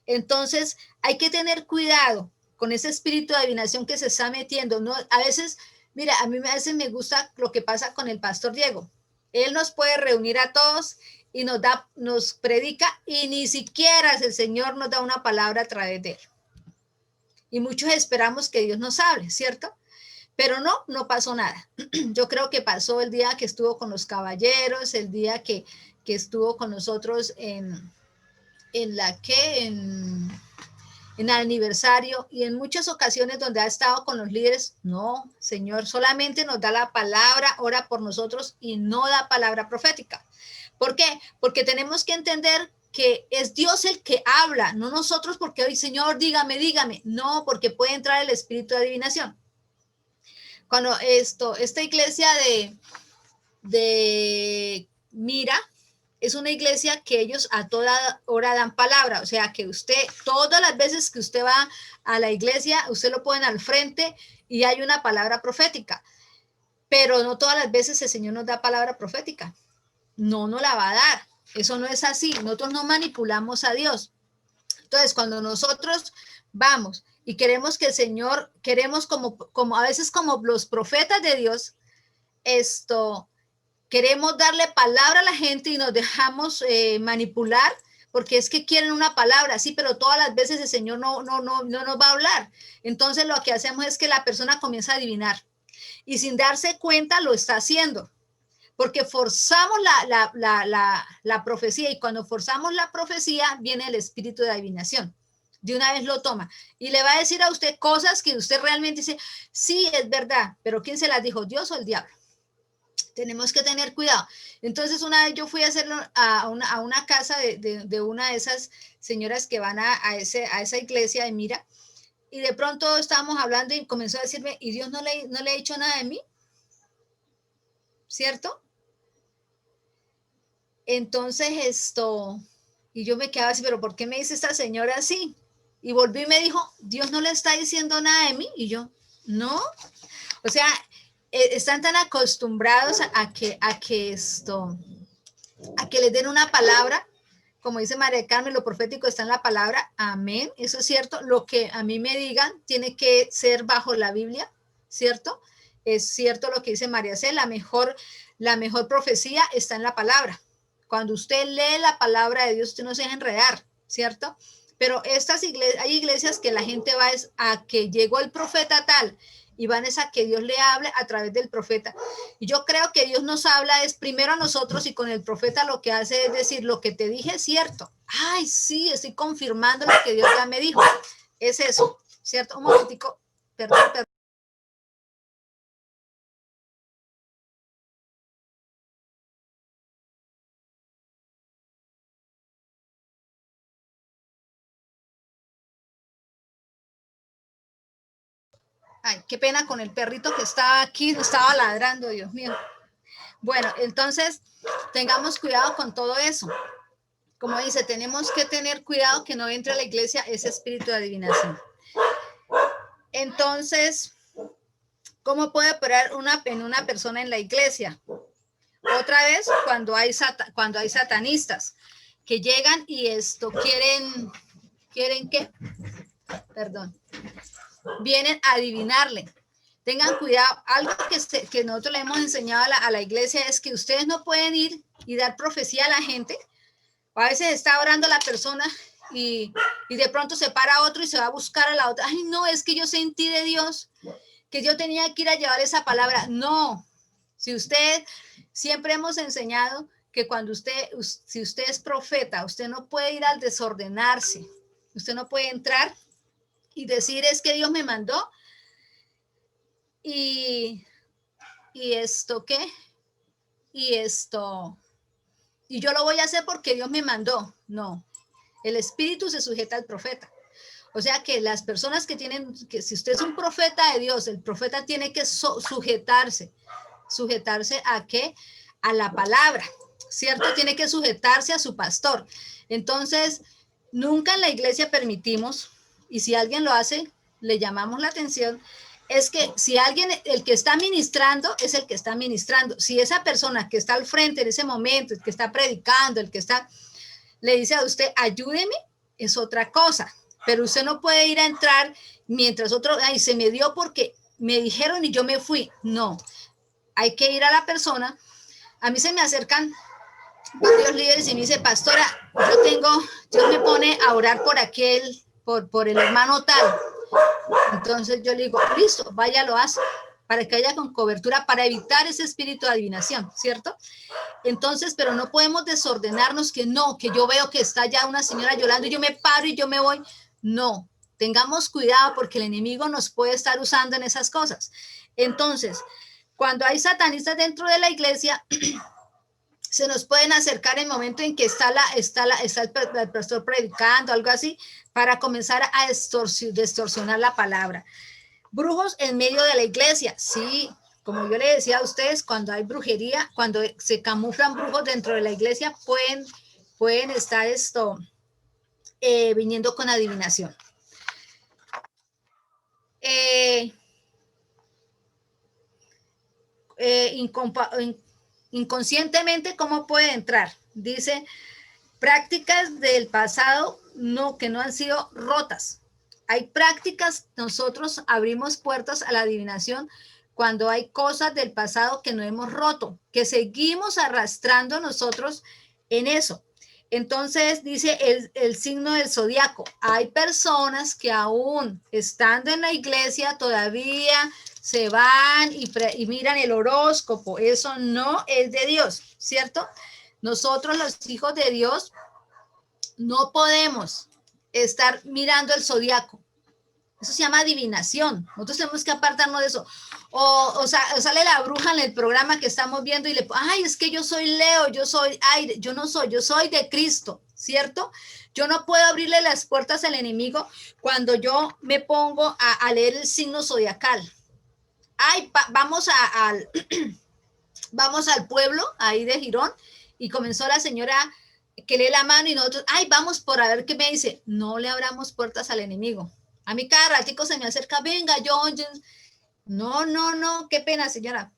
Entonces, hay que tener cuidado con ese espíritu de adivinación que se está metiendo. ¿No? A veces, mira, a mí a veces me gusta lo que pasa con el pastor Diego. Él nos puede reunir a todos y nos predica y ni siquiera el Señor nos da una palabra a través de él. Y muchos esperamos que Dios nos hable, ¿cierto? Pero no pasó nada. Yo creo que pasó el día que estuvo con los caballeros, el día que estuvo con nosotros en el aniversario y en muchas ocasiones donde ha estado con los líderes. No, Señor, solamente nos da la palabra, ora por nosotros y no da palabra profética. ¿Por qué? Porque tenemos que entender que es Dios el que habla, no nosotros porque hoy, Señor, dígame, dígame. No, porque puede entrar el espíritu de adivinación. Cuando esta iglesia de Mira, es una iglesia que ellos a toda hora dan palabra, o sea que usted, todas las veces que usted va a la iglesia, usted lo ponen al frente y hay una palabra profética, pero no todas las veces el Señor nos da palabra profética, no la va a dar, eso no es así, nosotros no manipulamos a Dios. Entonces, cuando nosotros vamos y queremos que el Señor, queremos como a veces como los profetas de Dios, queremos darle palabra a la gente y nos dejamos manipular porque es que quieren una palabra, sí, pero todas las veces el Señor no nos va a hablar. Entonces lo que hacemos es que la persona comienza a adivinar y sin darse cuenta lo está haciendo porque forzamos la profecía y cuando forzamos la profecía viene el espíritu de adivinación. De una vez lo toma y le va a decir a usted cosas que usted realmente dice, sí, es verdad, pero ¿quién se las dijo? ¿Dios o el diablo? Tenemos que tener cuidado. Entonces, una vez yo fui a hacerlo a una casa de una de esas señoras que van a esa iglesia de Mira, y de pronto estábamos hablando y comenzó a decirme, ¿y Dios no le ha dicho nada de mí? ¿Cierto? Entonces y yo me quedaba así, pero ¿por qué me dice esta señora así? Y volví y me dijo, Dios no le está diciendo nada de mí. Y yo, no. O sea, están tan acostumbrados a que les den una palabra, como dice María Carmen, lo profético está en la palabra, amén, eso es cierto, lo que a mí me digan tiene que ser bajo la Biblia, ¿cierto? Es cierto lo que dice María C, la mejor profecía está en la palabra. Cuando usted lee la palabra de Dios, usted no se deja enredar, ¿cierto? Pero hay iglesias que la gente va a que llegó el profeta tal, y van a que Dios le hable a través del profeta. Y yo creo que Dios nos habla es primero a nosotros y con el profeta lo que hace es decir, lo que te dije es cierto. Ay, sí, estoy confirmando lo que Dios ya me dijo. Es eso, ¿cierto? Un momentico, perdón. Ay, qué pena con el perrito que estaba aquí, estaba ladrando, Dios mío. Bueno, entonces tengamos cuidado con todo eso. Como dice, tenemos que tener cuidado que no entre a la iglesia ese espíritu de adivinación. Entonces, ¿cómo puede operar en una persona en la iglesia? Otra vez, cuando hay satanistas que llegan y quieren que, perdón, vienen a adivinarle. Tengan cuidado, algo que nosotros le hemos enseñado a la iglesia es que ustedes no pueden ir y dar profecía a la gente. A veces está orando la persona y de pronto se para otro y se va a buscar a la otra. Ay, no, es que yo sentí de Dios que yo tenía que ir a llevar esa palabra. No, siempre hemos enseñado que si usted es profeta, usted no puede ir al desordenarse. Usted no puede entrar y decir es que Dios me mandó y esto qué y yo lo voy a hacer porque Dios me mandó. No, el espíritu se sujeta al profeta. O sea que las personas que si usted es un profeta de Dios, el profeta tiene que sujetarse a qué, a la palabra. ¿cierto? Tiene que sujetarse a su pastor. Entonces, nunca en la iglesia permitimos, y si alguien lo hace, le llamamos la atención, es que si alguien, el que está ministrando, es el que está ministrando. Si esa persona que está al frente en ese momento, el que está predicando, el que está, le dice a usted, ayúdeme, es otra cosa. Pero usted no puede ir a entrar mientras otro, ay, se me dio porque me dijeron y yo me fui. No, hay que ir a la persona. A mí se me acercan varios líderes y me dice, pastora, Dios me pone a orar por aquel, por el hermano tal. Entonces yo le digo, listo, vaya, lo hace, para que haya con cobertura, para evitar ese espíritu de adivinación, ¿cierto? Entonces, pero no podemos desordenarnos que no, que yo veo que está ya una señora llorando y yo me paro y yo me voy. No, tengamos cuidado porque el enemigo nos puede estar usando en esas cosas. Entonces, cuando hay satanistas dentro de la iglesia, se nos pueden acercar en el momento en que está el pastor predicando, algo así, para comenzar a distorsionar la palabra. Brujos en medio de la iglesia, sí, como yo le decía a ustedes, cuando hay brujería, cuando se camuflan brujos dentro de la iglesia, pueden estar viniendo con adivinación. Inconscientemente, ¿cómo puede entrar? Dice, prácticas del pasado que no han sido rotas. Hay prácticas, nosotros abrimos puertas a la adivinación cuando hay cosas del pasado que no hemos roto, que seguimos arrastrando nosotros en eso. Entonces dice el signo del zodiaco. Hay personas que aún estando en la iglesia todavía se van y miran el horóscopo. Eso no es de Dios, ¿cierto? Nosotros los hijos de Dios no podemos estar mirando el zodiaco. Eso se llama adivinación. Nosotros tenemos que apartarnos de eso. O sale la bruja en el programa que estamos viendo y le ay, es que yo soy Leo, yo soy aire. Yo no soy, yo soy de Cristo, ¿cierto? Yo no puedo abrirle las puertas al enemigo cuando yo me pongo a leer el signo zodiacal. Ay, vamos al pueblo ahí de Girón y comenzó la señora que lee la mano y nosotros, ay, vamos por a ver qué me dice. No le abramos puertas al enemigo. A mí cada ratico se me acerca, venga, yo. No, qué pena, señora,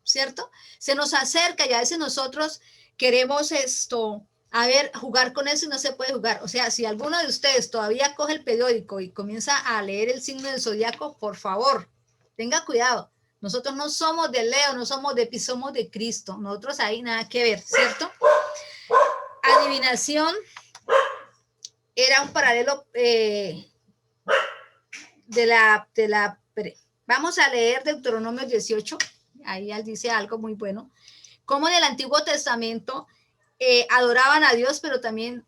¿cierto? Se nos acerca y a veces nosotros queremos jugar con eso y no se puede jugar. O sea, si alguno de ustedes todavía coge el periódico y comienza a leer el signo del zodiaco, por favor, tenga cuidado. Nosotros no somos de Leo, no somos de Pi, somos de Cristo. Nosotros ahí nada que ver, ¿cierto? Adivinación era un paralelo vamos a leer Deuteronomio 18, ahí él dice algo muy bueno, como en el Antiguo Testamento adoraban a Dios, pero también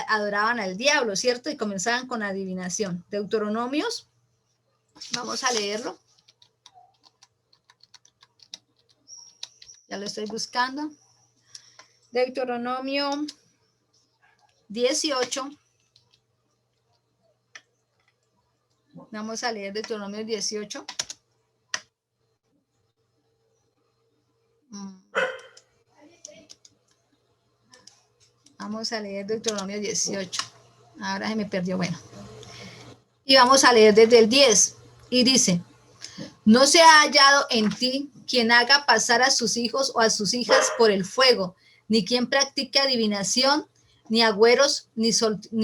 adoraban al diablo, ¿cierto? Y comenzaban con adivinación. Deuteronomios, vamos a leerlo. Ya lo estoy buscando. Deuteronomio 18. Vamos a leer Deuteronomio 18. Vamos a leer Deuteronomio 18. Ahora se me perdió, bueno. Y vamos a leer desde el 10. Y dice, no se ha hallado en ti quien haga pasar a sus hijos o a sus hijas por el fuego, ni quien practique adivinación, ni agüeros, ni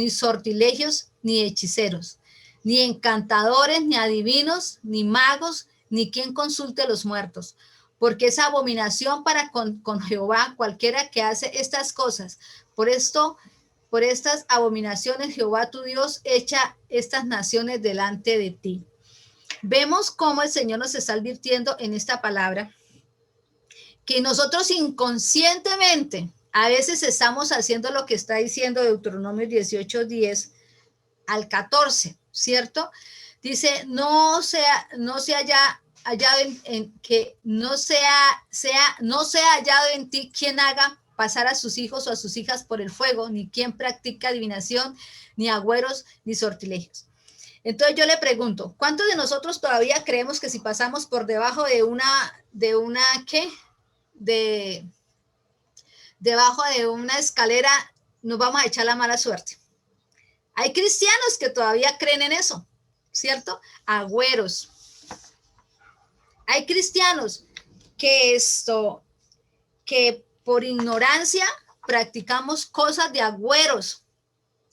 sortilegios, ni hechiceros, ni encantadores, ni adivinos, ni magos, ni quien consulte a los muertos, porque es abominación para con Jehová cualquiera que hace estas cosas. Por estas abominaciones Jehová tu Dios echa estas naciones delante de ti. Vemos cómo el Señor nos está advirtiendo en esta palabra que nosotros inconscientemente a veces estamos haciendo lo que está diciendo Deuteronomio 18, 10 al 14, ¿cierto? Dice, no se haya hallado no sea hallado en ti quien haga pasar a sus hijos o a sus hijas por el fuego, ni quien practica adivinación, ni agüeros, ni sortilegios. Entonces yo le pregunto, ¿cuántos de nosotros todavía creemos que si pasamos por debajo de debajo de una escalera, nos vamos a echar la mala suerte. Hay cristianos que todavía creen en eso, ¿cierto? Agüeros. Hay cristianos que por ignorancia practicamos cosas de agüeros,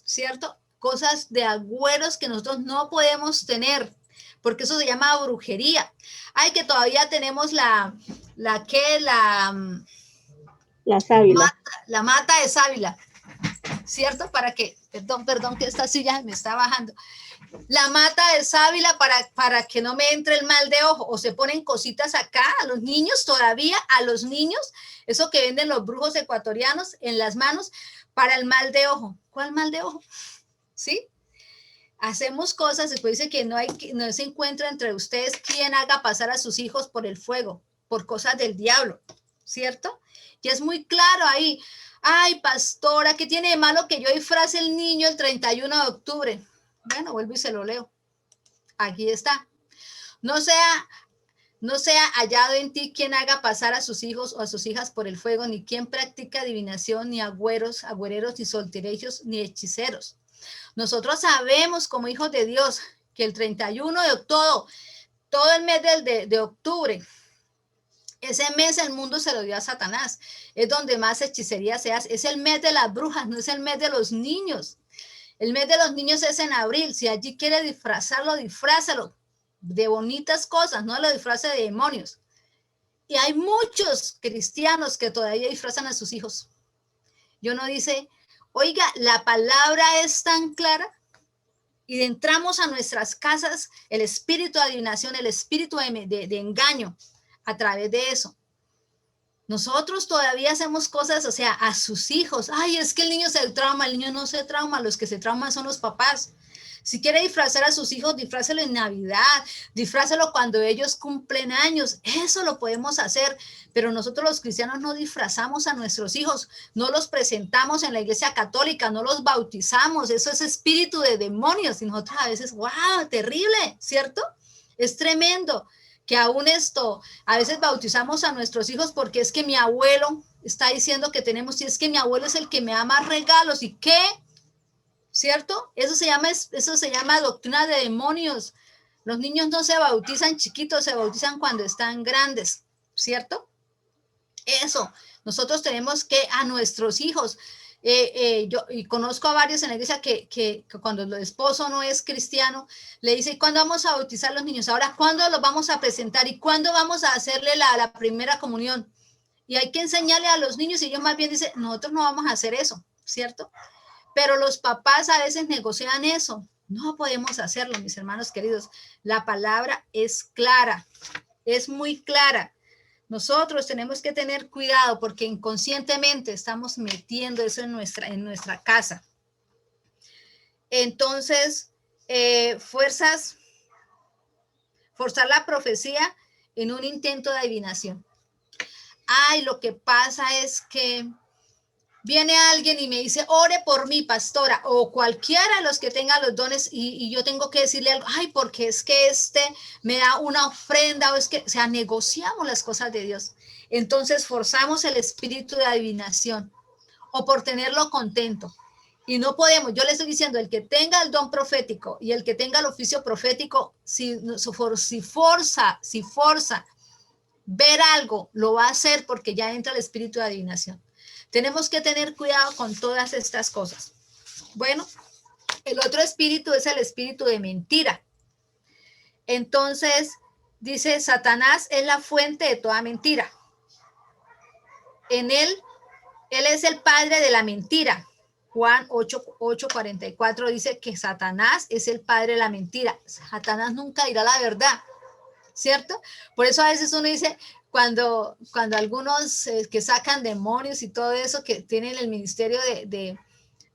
¿cierto? Cosas de agüeros que nosotros no podemos tener, porque eso se llama brujería. Ay, que todavía tenemos la sábila. La mata de sábila, ¿cierto? Para que, perdón que esta silla me está bajando. La mata de sábila para que no me entre el mal de ojo, o se ponen cositas acá a los niños, todavía a los niños, eso que venden los brujos ecuatorianos en las manos para el mal de ojo. ¿Cuál mal de ojo? ¿Sí? Hacemos cosas, después dice que no se encuentra entre ustedes quien haga pasar a sus hijos por el fuego, por cosas del diablo, ¿cierto? Y es muy claro ahí. Ay, pastora, ¿qué tiene de malo que yo disfrace el niño el 31 de octubre? Bueno, vuelvo y se lo leo. Aquí está. No sea hallado en ti quien haga pasar a sus hijos o a sus hijas por el fuego, ni quien practica adivinación, ni agüeros, ni solterejos, ni hechiceros. Nosotros sabemos como hijos de Dios que el 31 de octubre, todo el mes de octubre, ese mes el mundo se lo dio a Satanás. Es donde más hechicería se hace. Es el mes de las brujas, no es el mes de los niños. El mes de los niños es en abril. Si allí quiere disfrazarlo, disfrázalo de bonitas cosas, no lo disfrace de demonios. Y hay muchos cristianos que todavía disfrazan a sus hijos. Y uno dice, oiga, la palabra es tan clara. Y entramos a nuestras casas el espíritu de adivinación, el espíritu de engaño a través de eso. Nosotros todavía hacemos cosas, o sea, a sus hijos. Ay, es que el niño se trauma, el niño no se trauma, los que se trauman son los papás. Si quiere disfrazar a sus hijos, disfrázelo en Navidad, disfrázelo cuando ellos cumplen años. Eso lo podemos hacer, pero nosotros los cristianos no disfrazamos a nuestros hijos, no los presentamos en la iglesia católica, no los bautizamos. Eso es espíritu de demonios. Y nosotros a veces, wow, terrible, ¿cierto? Es tremendo. Que aún a veces bautizamos a nuestros hijos porque es que mi abuelo está diciendo que tenemos, y es que mi abuelo es el que me da más regalos, ¿y qué? ¿Cierto? Eso se llama doctrina de demonios. Los niños no se bautizan chiquitos, se bautizan cuando están grandes, ¿cierto? Eso, nosotros tenemos que a nuestros hijos, yo y conozco a varios en la iglesia que cuando el esposo no es cristiano, le dice, ¿cuándo vamos a bautizar a los niños? Ahora, ¿cuándo los vamos a presentar? ¿Y cuándo vamos a hacerle la primera comunión? Y hay que enseñarle a los niños y ellos más bien dicen, nosotros no vamos a hacer eso, ¿cierto? Pero los papás a veces negocian eso. No podemos hacerlo, mis hermanos queridos. La palabra es clara, es muy clara. Nosotros tenemos que tener cuidado porque inconscientemente estamos metiendo eso en nuestra casa. Entonces, forzar la profecía en un intento de adivinación. Ay, lo que pasa es que viene alguien y me dice, ore por mí, pastora, o cualquiera de los que tenga los dones, y yo tengo que decirle algo, ay, porque es que me da una ofrenda, o sea, negociamos las cosas de Dios. Entonces forzamos el espíritu de adivinación, o por tenerlo contento. Y no podemos, yo le estoy diciendo, el que tenga el don profético y el que tenga el oficio profético, si forza ver algo, lo va a hacer porque ya entra el espíritu de adivinación. Tenemos que tener cuidado con todas estas cosas. Bueno, el otro espíritu es el espíritu de mentira. Entonces, dice, Satanás es la fuente de toda mentira. En él es el padre de la mentira. Juan 8:44 dice que Satanás es el padre de la mentira. Satanás nunca dirá la verdad, ¿cierto? Por eso a veces uno dice, cuando algunos que sacan demonios y todo eso, que tienen el ministerio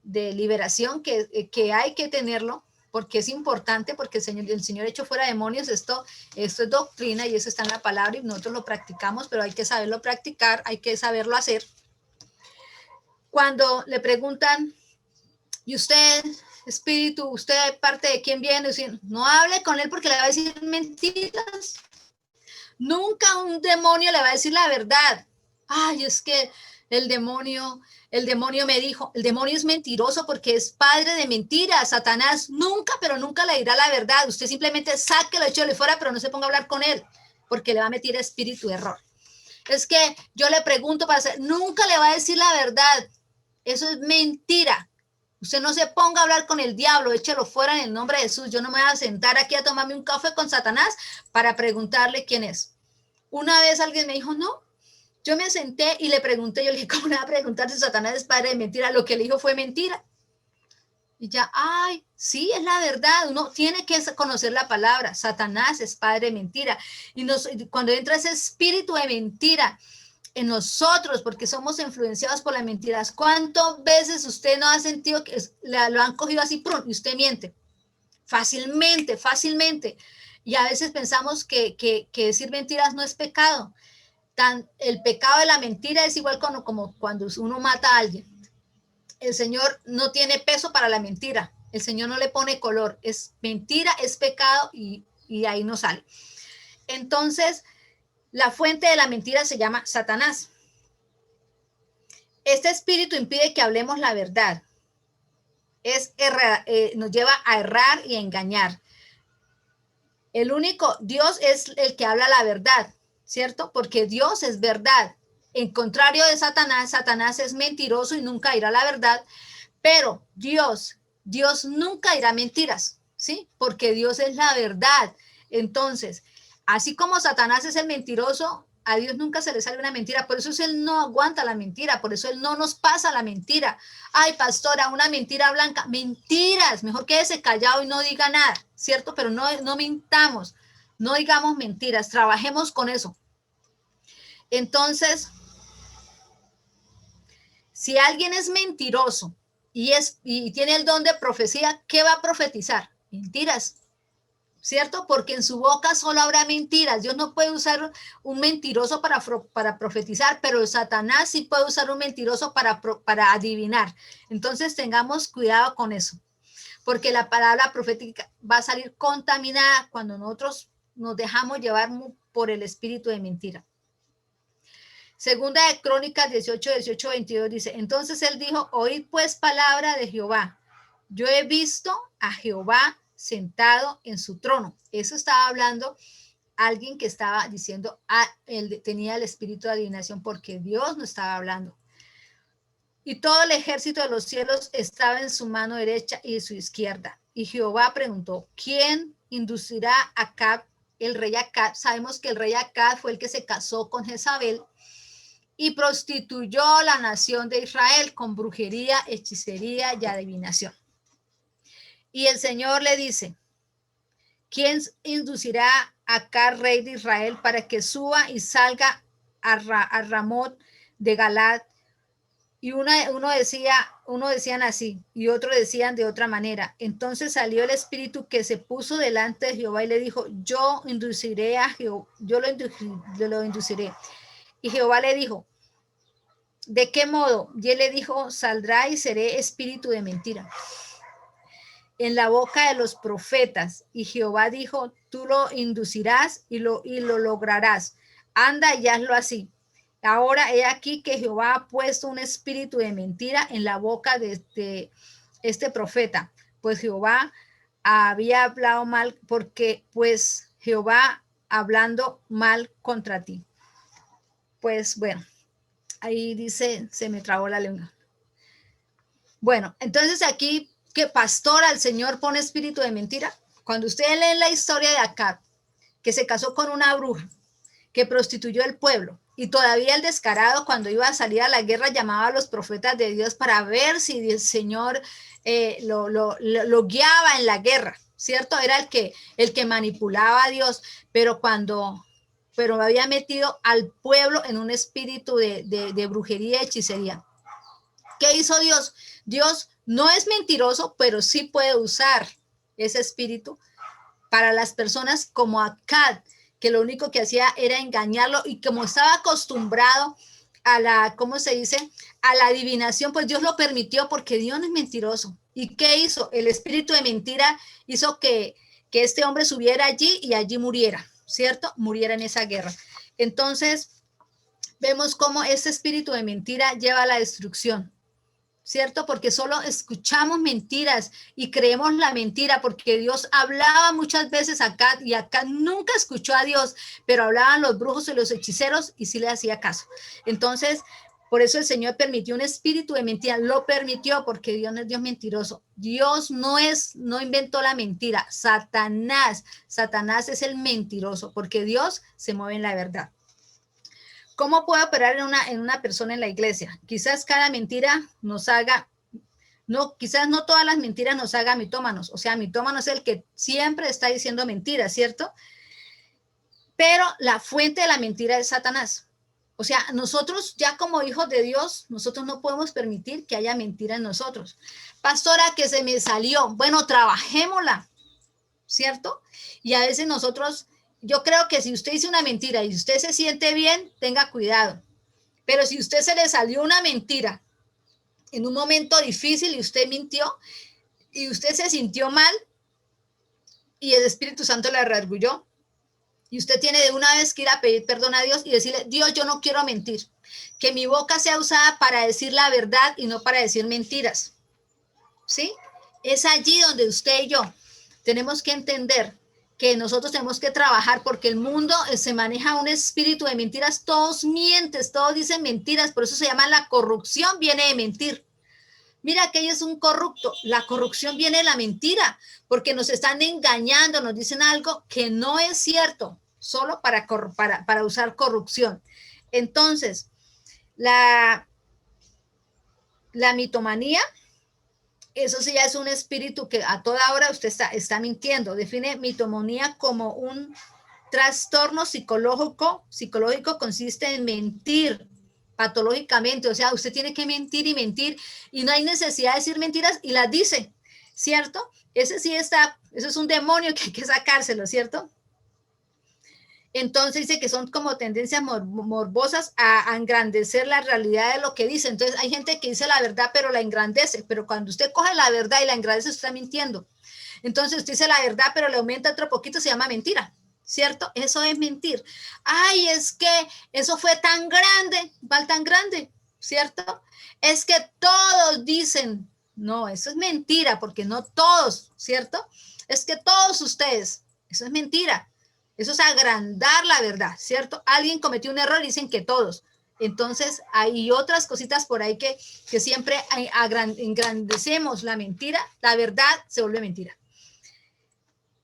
de liberación, que hay que tenerlo, porque es importante, porque el Señor echó fuera demonios, esto es doctrina y eso está en la palabra y nosotros lo practicamos, pero hay que saberlo practicar, hay que saberlo hacer. Cuando le preguntan, ¿y usted, espíritu, usted parte de quién viene? No hable con él porque le va a decir mentiras. Nunca un demonio le va a decir la verdad. Ay, es que El demonio me dijo, el demonio es mentiroso porque es padre de mentiras. Satanás nunca, pero nunca le dirá la verdad. Usted simplemente sáquelo, échale fuera, pero no se ponga a hablar con él, porque le va a meter espíritu de error. Es que yo le pregunto para hacer, nunca le va a decir la verdad. Eso es mentira. Usted no se ponga a hablar con el diablo, échelo fuera en el nombre de Jesús. Yo no me voy a sentar aquí a tomarme un café con Satanás para preguntarle quién es. Una vez alguien me dijo, no. Yo me senté y le pregunté, yo le dije, ¿cómo le va a preguntar si Satanás es padre de mentira? Lo que le dijo fue mentira. Y ya, ay, sí, es la verdad. Uno tiene que conocer la palabra. Satanás es padre de mentira. Y cuando entra ese espíritu de mentira en nosotros, porque somos influenciados por las mentiras, ¿cuántas veces usted no ha sentido que lo han cogido así y usted miente? Fácilmente, fácilmente. Y a veces pensamos que decir mentiras no es pecado. El pecado de la mentira es igual como cuando uno mata a alguien. El Señor no tiene peso para la mentira. El Señor no le pone color. Es mentira, es pecado y ahí no sale. Entonces, la fuente de la mentira se llama Satanás. Este espíritu impide que hablemos la verdad. Nos lleva a errar y a engañar. El único Dios es el que habla la verdad, ¿cierto? Porque Dios es verdad. En contrario de Satanás, Satanás es mentiroso y nunca dirá la verdad, pero Dios nunca dirá mentiras, ¿sí? Porque Dios es la verdad. Entonces, así como Satanás es el mentiroso, a Dios nunca se le sale una mentira, por eso Él no aguanta la mentira, por eso Él no nos pasa la mentira. Ay, pastora, una mentira blanca, mentiras, mejor quédese callado y no diga nada, ¿cierto? Pero no mintamos, no digamos mentiras, trabajemos con eso. Entonces, si alguien es mentiroso y tiene el don de profecía, ¿qué va a profetizar? Mentiras, ¿cierto? Porque en su boca solo habrá mentiras. Dios no puede usar un mentiroso para profetizar, pero Satanás sí puede usar un mentiroso para adivinar. Entonces tengamos cuidado con eso, porque la palabra profética va a salir contaminada cuando nosotros nos dejamos llevar por el espíritu de mentira. Segunda de Crónicas 18, 22 dice, entonces él dijo, oíd pues palabra de Jehová. Yo he visto a Jehová sentado en su trono. Eso estaba hablando alguien que estaba diciendo, él tenía el espíritu de adivinación porque Dios no estaba hablando. Y todo el ejército de los cielos estaba en su mano derecha y en su izquierda. Y Jehová preguntó, ¿quién inducirá a Acab, el rey Acab? Sabemos que el rey Acab fue el que se casó con Jezabel y prostituyó la nación de Israel con brujería, hechicería y adivinación. Y el Señor le dice, ¿quién inducirá a Acab, rey de Israel, para que suba y salga a Ramot de Galad? Y uno decían así y otro decían de otra manera. Entonces salió el espíritu que se puso delante de Jehová y le dijo, yo induciré a Jehová, yo lo induciré. Y Jehová le dijo, ¿de qué modo? Y él le dijo, saldrá y seré espíritu de mentira en la boca de los profetas. Y Jehová dijo, tú lo inducirás y lo lograrás. Anda y hazlo así. Ahora he aquí que Jehová ha puesto un espíritu de mentira en la boca de este profeta, pues Jehová había hablado mal, porque pues Jehová hablando mal contra ti. Pues bueno, ahí dice, se me trabó la lengua. Bueno, entonces aquí, ¿qué pastora el Señor pone espíritu de mentira? Cuando usted lee la historia de Acab, que se casó con una bruja, que prostituyó el pueblo, y todavía el descarado cuando iba a salir a la guerra llamaba a los profetas de Dios para ver si el Señor lo guiaba en la guerra, ¿cierto? Era el que manipulaba a Dios, pero había metido al pueblo en un espíritu de brujería y hechicería. ¿Qué hizo Dios? Dios no es mentiroso, pero sí puede usar ese espíritu para las personas como Acab, que lo único que hacía era engañarlo, y como estaba acostumbrado a la, ¿cómo se dice? A la adivinación, pues Dios lo permitió porque Dios no es mentiroso. ¿Y qué hizo? El espíritu de mentira hizo que este hombre subiera allí y allí muriera, ¿cierto? Muriera en esa guerra. Entonces, vemos cómo ese espíritu de mentira lleva a la destrucción, ¿cierto? Porque solo escuchamos mentiras y creemos la mentira, porque Dios hablaba muchas veces acá y acá nunca escuchó a Dios, pero hablaban los brujos y los hechiceros y sí le hacía caso. Entonces, por eso el Señor permitió un espíritu de mentira, lo permitió porque Dios no es Dios mentiroso. Dios no inventó la mentira. Satanás es el mentiroso, porque Dios se mueve en la verdad. ¿Cómo puede operar en una persona en la iglesia? Quizás cada mentira nos haga, no, quizás no todas las mentiras nos haga mitómanos. O sea, mitómano es el que siempre está diciendo mentiras, ¿cierto? Pero la fuente de la mentira es Satanás. O sea, nosotros ya como hijos de Dios, nosotros no podemos permitir que haya mentira en nosotros. Pastora, que se me salió. Bueno, trabajémosla, ¿cierto? Y a veces nosotros, yo creo que si usted dice una mentira y usted se siente bien, tenga cuidado. Pero si usted se le salió una mentira en un momento difícil y usted mintió y usted se sintió mal y el Espíritu Santo le redarguyó, y usted tiene de una vez que ir a pedir perdón a Dios y decirle, Dios, yo no quiero mentir. Que mi boca sea usada para decir la verdad y no para decir mentiras. ¿Sí? Es allí donde usted y yo tenemos que entender que nosotros tenemos que trabajar porque el mundo se maneja un espíritu de mentiras. Todos mienten, todos dicen mentiras. Por eso se llama la corrupción, viene de mentir. Mira que ella es un corrupto. La corrupción viene de la mentira, porque nos están engañando, nos dicen algo que no es cierto, solo para usar corrupción. Entonces, la mitomanía, eso sí ya es un espíritu que a toda hora usted está mintiendo. Define mitomanía como un trastorno psicológico consiste en mentir patológicamente, o sea, usted tiene que mentir y no hay necesidad de decir mentiras y las dice, ¿cierto? Ese sí está, eso es un demonio que hay que sacárselo, ¿cierto? Entonces dice que son como tendencias morbosas a engrandecer la realidad de lo que dice. Entonces hay gente que dice la verdad pero la engrandece, pero cuando usted coge la verdad y la engrandece, usted está mintiendo. Entonces usted dice la verdad pero le aumenta otro poquito, se llama mentira. ¿Cierto? Eso es mentir. Ay, es que eso fue tan grande, ¿val tan grande? ¿Cierto? Es que todos dicen, no, eso es mentira, porque no todos, ¿cierto? Es que todos ustedes, eso es mentira. Eso es agrandar la verdad, ¿cierto? Alguien cometió un error y dicen que todos. Entonces, hay otras cositas por ahí que siempre engrandecemos la mentira, la verdad se vuelve mentira.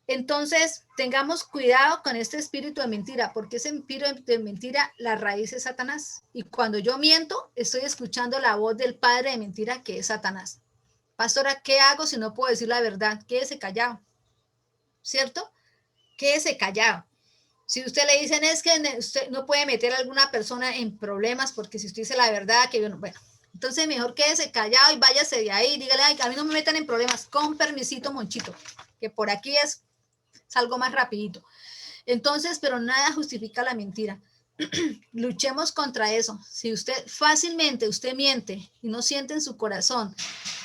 Entonces, tengamos cuidado con este espíritu de mentira, porque ese espíritu de mentira, la raíz es Satanás. Y cuando yo miento, estoy escuchando la voz del padre de mentira, que es Satanás. Pastora, ¿qué hago si no puedo decir la verdad? Quédese callado, ¿cierto? Quédese callado. Si usted le dicen es que usted no puede meter a alguna persona en problemas, porque si usted dice la verdad, que yo no, bueno, entonces mejor quédese callado y váyase de ahí, dígale, ay, a mí no me metan en problemas, con permisito, Monchito, que por aquí es algo más rapidito. Entonces, pero nada justifica la mentira. Luchemos contra eso. Si usted fácilmente, usted miente y no siente en su corazón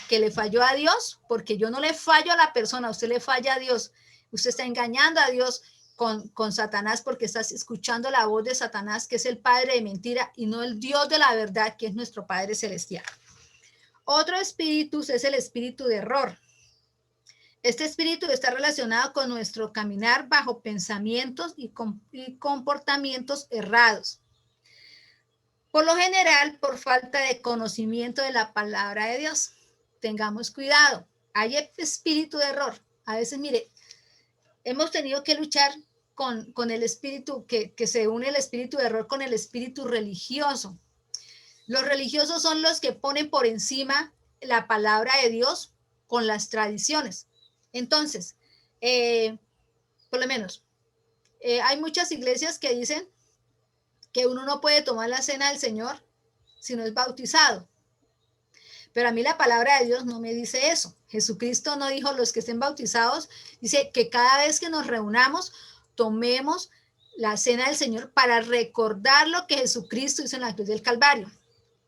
que le falló a Dios, porque yo no le fallo a la persona, usted le falla a Dios. Usted está engañando a Dios con Satanás porque estás escuchando la voz de Satanás, que es el padre de mentira, y no el Dios de la verdad, que es nuestro Padre Celestial. Otro espíritu es el espíritu de error. Este espíritu está relacionado con nuestro caminar bajo pensamientos y comportamientos errados. Por lo general, por falta de conocimiento de la palabra de Dios. Tengamos cuidado. Hay espíritu de error. A veces, mire, hemos tenido que luchar con el espíritu, que se une el espíritu de error con el espíritu religioso. Los religiosos son los que ponen por encima la palabra de Dios con las tradiciones. Entonces, por lo menos, hay muchas iglesias que dicen que uno no puede tomar la cena del Señor si no es bautizado. Pero a mí la palabra de Dios no me dice eso. Jesucristo no dijo los que estén bautizados, dice que cada vez que nos reunamos, tomemos la cena del Señor para recordar lo que Jesucristo hizo en la cruz del Calvario.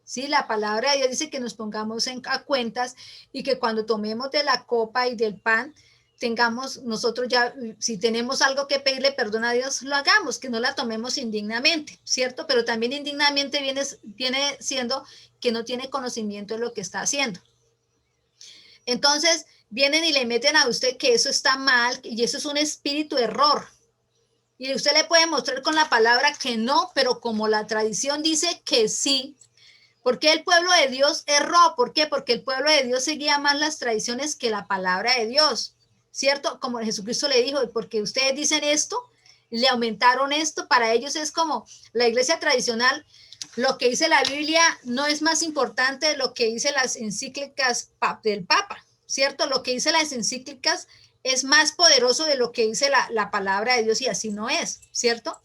Sí, la palabra de Dios dice que nos pongamos a cuentas y que cuando tomemos de la copa y del pan, tengamos nosotros ya, si tenemos algo que pedirle perdón a Dios, lo hagamos, que no la tomemos indignamente, ¿cierto? Pero también indignamente viene siendo que no tiene conocimiento de lo que está haciendo. Entonces, vienen y le meten a usted que eso está mal y eso es un espíritu de error. Y usted le puede mostrar con la palabra que no, pero como la tradición dice que sí. ¿Por qué el pueblo de Dios erró? ¿Por qué? Porque el pueblo de Dios seguía más las tradiciones que la palabra de Dios, ¿cierto? Como Jesucristo le dijo, porque ustedes dicen esto, le aumentaron esto, para ellos es como la iglesia tradicional, lo que dice la Biblia no es más importante de lo que dice las encíclicas del Papa, ¿cierto? Lo que dice las encíclicas es más poderoso de lo que dice la palabra de Dios y así no es, ¿cierto?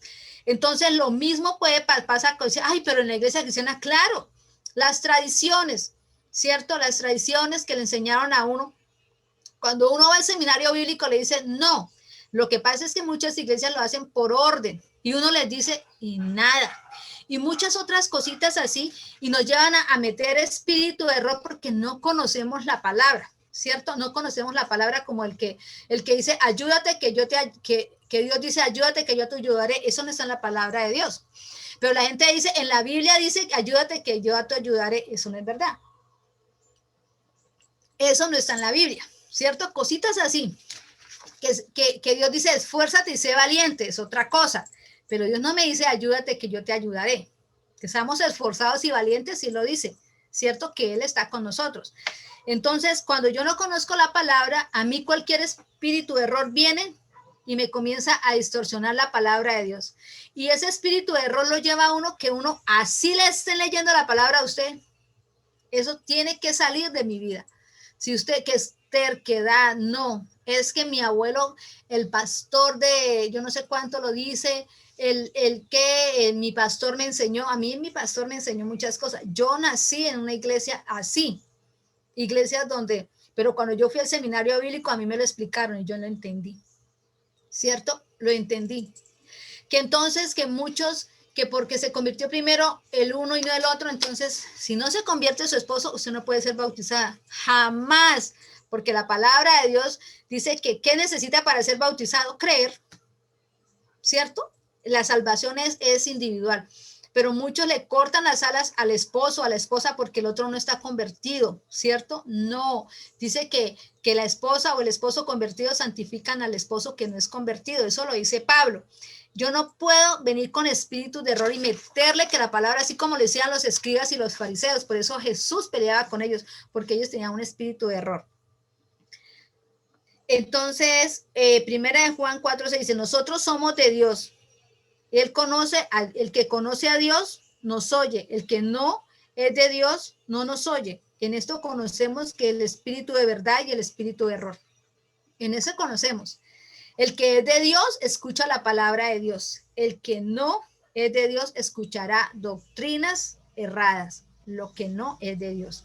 Entonces lo mismo puede pasar con, ay, pero en la iglesia cristiana, claro, las tradiciones, ¿cierto? Las tradiciones que le enseñaron a uno. Cuando uno va al seminario bíblico le dicen, no, lo que pasa es que muchas iglesias lo hacen por orden y uno les dice, y nada. Y muchas otras cositas así y nos llevan a meter espíritu de error porque no conocemos la palabra, ¿cierto? No conocemos la palabra como el que dice, ayúdate que yo que Dios dice, ayúdate que yo te ayudaré. Eso no está en la palabra de Dios. Pero la gente dice, en la Biblia dice, ayúdate que yo te ayudaré. Eso no es verdad. Eso no está en la Biblia, ¿cierto? Cositas así, que Dios dice, esfuérzate y sé valiente, es otra cosa. Pero Dios no me dice, ayúdate que yo te ayudaré. Que seamos esforzados y valientes, sí lo dice, ¿cierto? Que Él está con nosotros. Entonces, cuando yo no conozco la palabra, a mí cualquier espíritu de error viene y me comienza a distorsionar la palabra de Dios. Y ese espíritu de error lo lleva a uno que uno así le esté leyendo la palabra a usted. Eso tiene que salir de mi vida. Si usted que es terquedad, no. Es que mi abuelo, el pastor de, yo no sé cuánto lo dice, mi pastor me enseñó, a mí mi pastor me enseñó muchas cosas. Yo nací en una iglesia así, iglesias donde, pero cuando yo fui al seminario bíblico a mí me lo explicaron y yo lo entendí. ¿Cierto? Lo entendí. Que entonces que muchos, que porque se convirtió primero el uno y no el otro, entonces si no se convierte su esposo, usted no puede ser bautizada. Jamás. Porque la palabra de Dios dice que ¿qué necesita para ser bautizado? Creer. ¿Cierto? La salvación es individual. Pero muchos le cortan las alas al esposo, a la esposa, porque el otro no está convertido, ¿cierto? No, dice que la esposa o el esposo convertido santifican al esposo que no es convertido, eso lo dice Pablo. Yo no puedo venir con espíritu de error y meterle que la palabra, así como le decían los escribas y los fariseos, por eso Jesús peleaba con ellos, porque ellos tenían un espíritu de error. Entonces, primera de Juan 4 se dice, nosotros somos de Dios. Él conoce, el que conoce a Dios nos oye, el que no es de Dios no nos oye. En esto conocemos que el espíritu de verdad y el espíritu de error. En eso conocemos. El que es de Dios escucha la palabra de Dios. El que no es de Dios escuchará doctrinas erradas, lo que no es de Dios.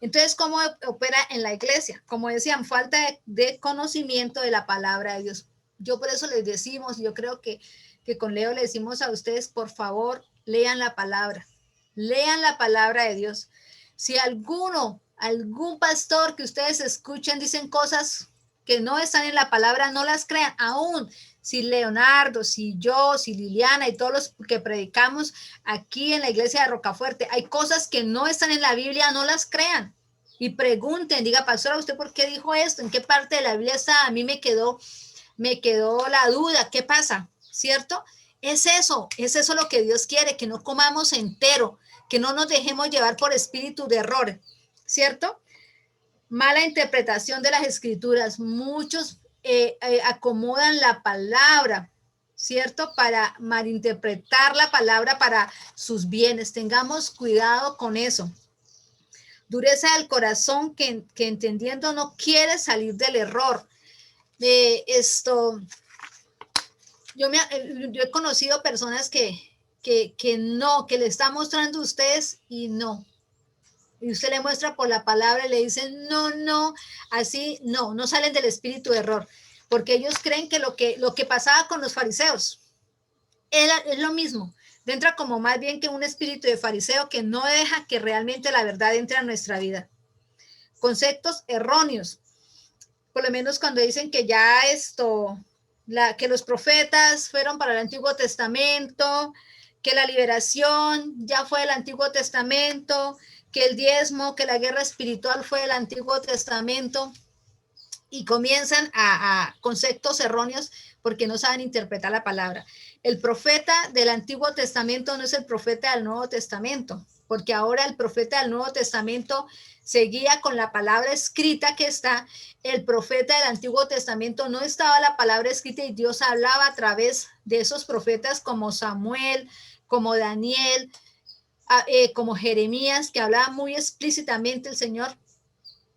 Entonces, ¿cómo opera en la iglesia? Como decían, falta de conocimiento de la palabra de Dios. Yo por eso les decimos, yo creo que con Leo le decimos a ustedes, por favor, lean la palabra de Dios. Si algún pastor que ustedes escuchen dicen cosas que no están en la palabra, no las crean. Aún si Leonardo, si yo, si Liliana y todos los que predicamos aquí en la iglesia de Rocafuerte, hay cosas que no están en la Biblia, no las crean. Y pregunten, diga, pastora, ¿usted por qué dijo esto? ¿En qué parte de la Biblia está? A mí me quedó la duda, ¿qué pasa? ¿Cierto? Es eso lo que Dios quiere, que no comamos entero, que no nos dejemos llevar por espíritu de error, ¿cierto? Mala interpretación de las escrituras. Muchos acomodan la palabra, ¿cierto? Para malinterpretar la palabra para sus bienes. Tengamos cuidado con eso. Dureza del corazón que entendiendo no quiere salir del error. Yo he conocido personas que no, que le está mostrando a ustedes y no. Y usted le muestra por la palabra y le dicen, no, así, no salen del espíritu de error. Porque ellos creen que lo que pasaba con los fariseos es lo mismo. Entra como más bien que un espíritu de fariseo que no deja que realmente la verdad entre a nuestra vida. Conceptos erróneos. por lo menos cuando dicen que ya que los profetas fueron para el Antiguo Testamento, que la liberación ya fue del Antiguo Testamento, que el diezmo, que la guerra espiritual fue del Antiguo Testamento, y comienzan a conceptos erróneos porque no saben interpretar la palabra. El profeta del Antiguo Testamento no es el profeta del Nuevo Testamento, porque ahora el profeta del Nuevo Testamento se guía con la palabra escrita que está. El profeta del Antiguo Testamento no estaba la palabra escrita y Dios hablaba a través de esos profetas como Samuel, como Daniel, como Jeremías, que hablaba muy explícitamente el Señor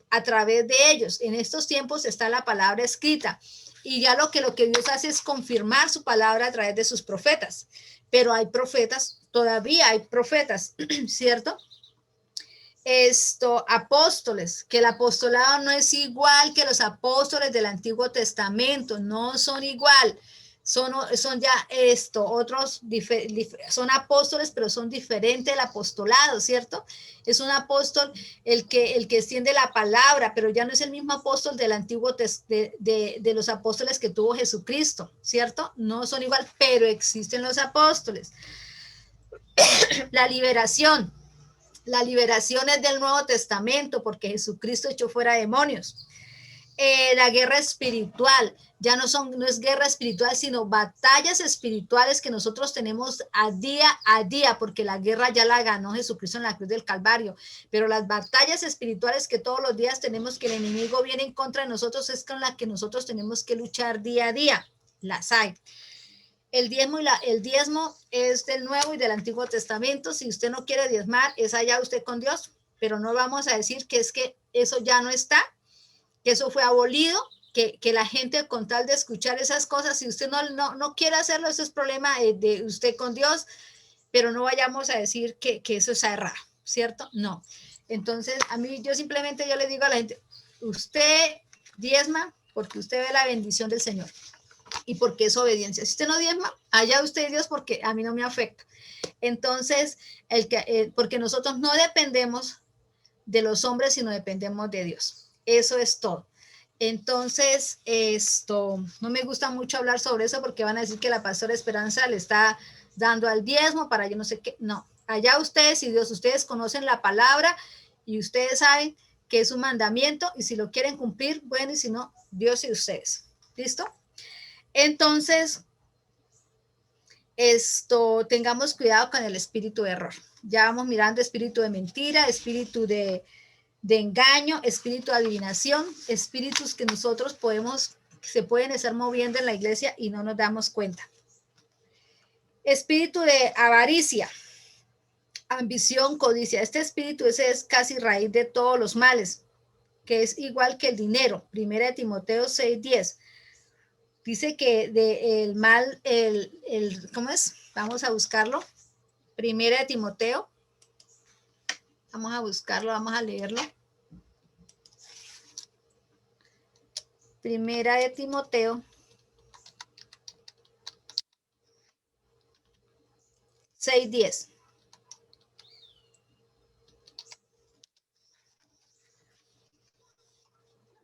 a través de ellos. En estos tiempos está la palabra escrita y ya lo que Dios hace es confirmar su palabra a través de sus profetas. Pero hay profetas, todavía hay profetas, ¿cierto? Apóstoles, que el apostolado no es igual que los apóstoles del Antiguo Testamento, no son igual. Son ya otros, son apóstoles, pero son diferentes del apostolado, ¿cierto? Es un apóstol el que extiende la palabra, pero ya no es el mismo apóstol del antiguo, de los apóstoles que tuvo Jesucristo, ¿cierto? No son igual, pero existen los apóstoles. La liberación es del Nuevo Testamento, porque Jesucristo echó fuera demonios. La guerra espiritual, ya no es guerra espiritual, sino batallas espirituales que nosotros tenemos a día, porque la guerra ya la ganó Jesucristo en la cruz del Calvario, pero las batallas espirituales que todos los días tenemos, que el enemigo viene en contra de nosotros, es con la que nosotros tenemos que luchar día a día. Las hay. El diezmo es del Nuevo y del Antiguo Testamento. Si usted no quiere diezmar, es allá usted con Dios, pero no vamos a decir que es que eso ya no está, que eso fue abolido, que la gente con tal de escuchar esas cosas, si usted no quiere hacerlo, eso es problema de usted con Dios, pero no vayamos a decir que eso es errado, ¿cierto? No. Entonces, yo le digo a la gente, usted diezma porque usted ve la bendición del Señor y porque es obediencia. Si usted no diezma, allá usted y Dios, porque a mí no me afecta. Entonces, porque nosotros no dependemos de los hombres, sino dependemos de Dios. Eso es todo. Entonces, no me gusta mucho hablar sobre eso porque van a decir que la pastora Esperanza le está dando al diezmo para yo no sé qué. No, allá ustedes y Dios, ustedes conocen la palabra y ustedes saben que es un mandamiento y si lo quieren cumplir, bueno, y si no, Dios y ustedes. ¿Listo? Entonces, tengamos cuidado con el espíritu de error. Ya vamos mirando espíritu de mentira, espíritu de engaño, espíritu de adivinación, espíritus que nosotros se pueden estar moviendo en la iglesia y no nos damos cuenta. Espíritu de avaricia, ambición, codicia. Este espíritu ese es casi raíz de todos los males, que es igual que el dinero. Primera de Timoteo 6:10. Dice que el mal, ¿cómo es? Vamos a buscarlo. Primera de Timoteo. Vamos a buscarlo, vamos a leerlo. Primera de Timoteo 6:10.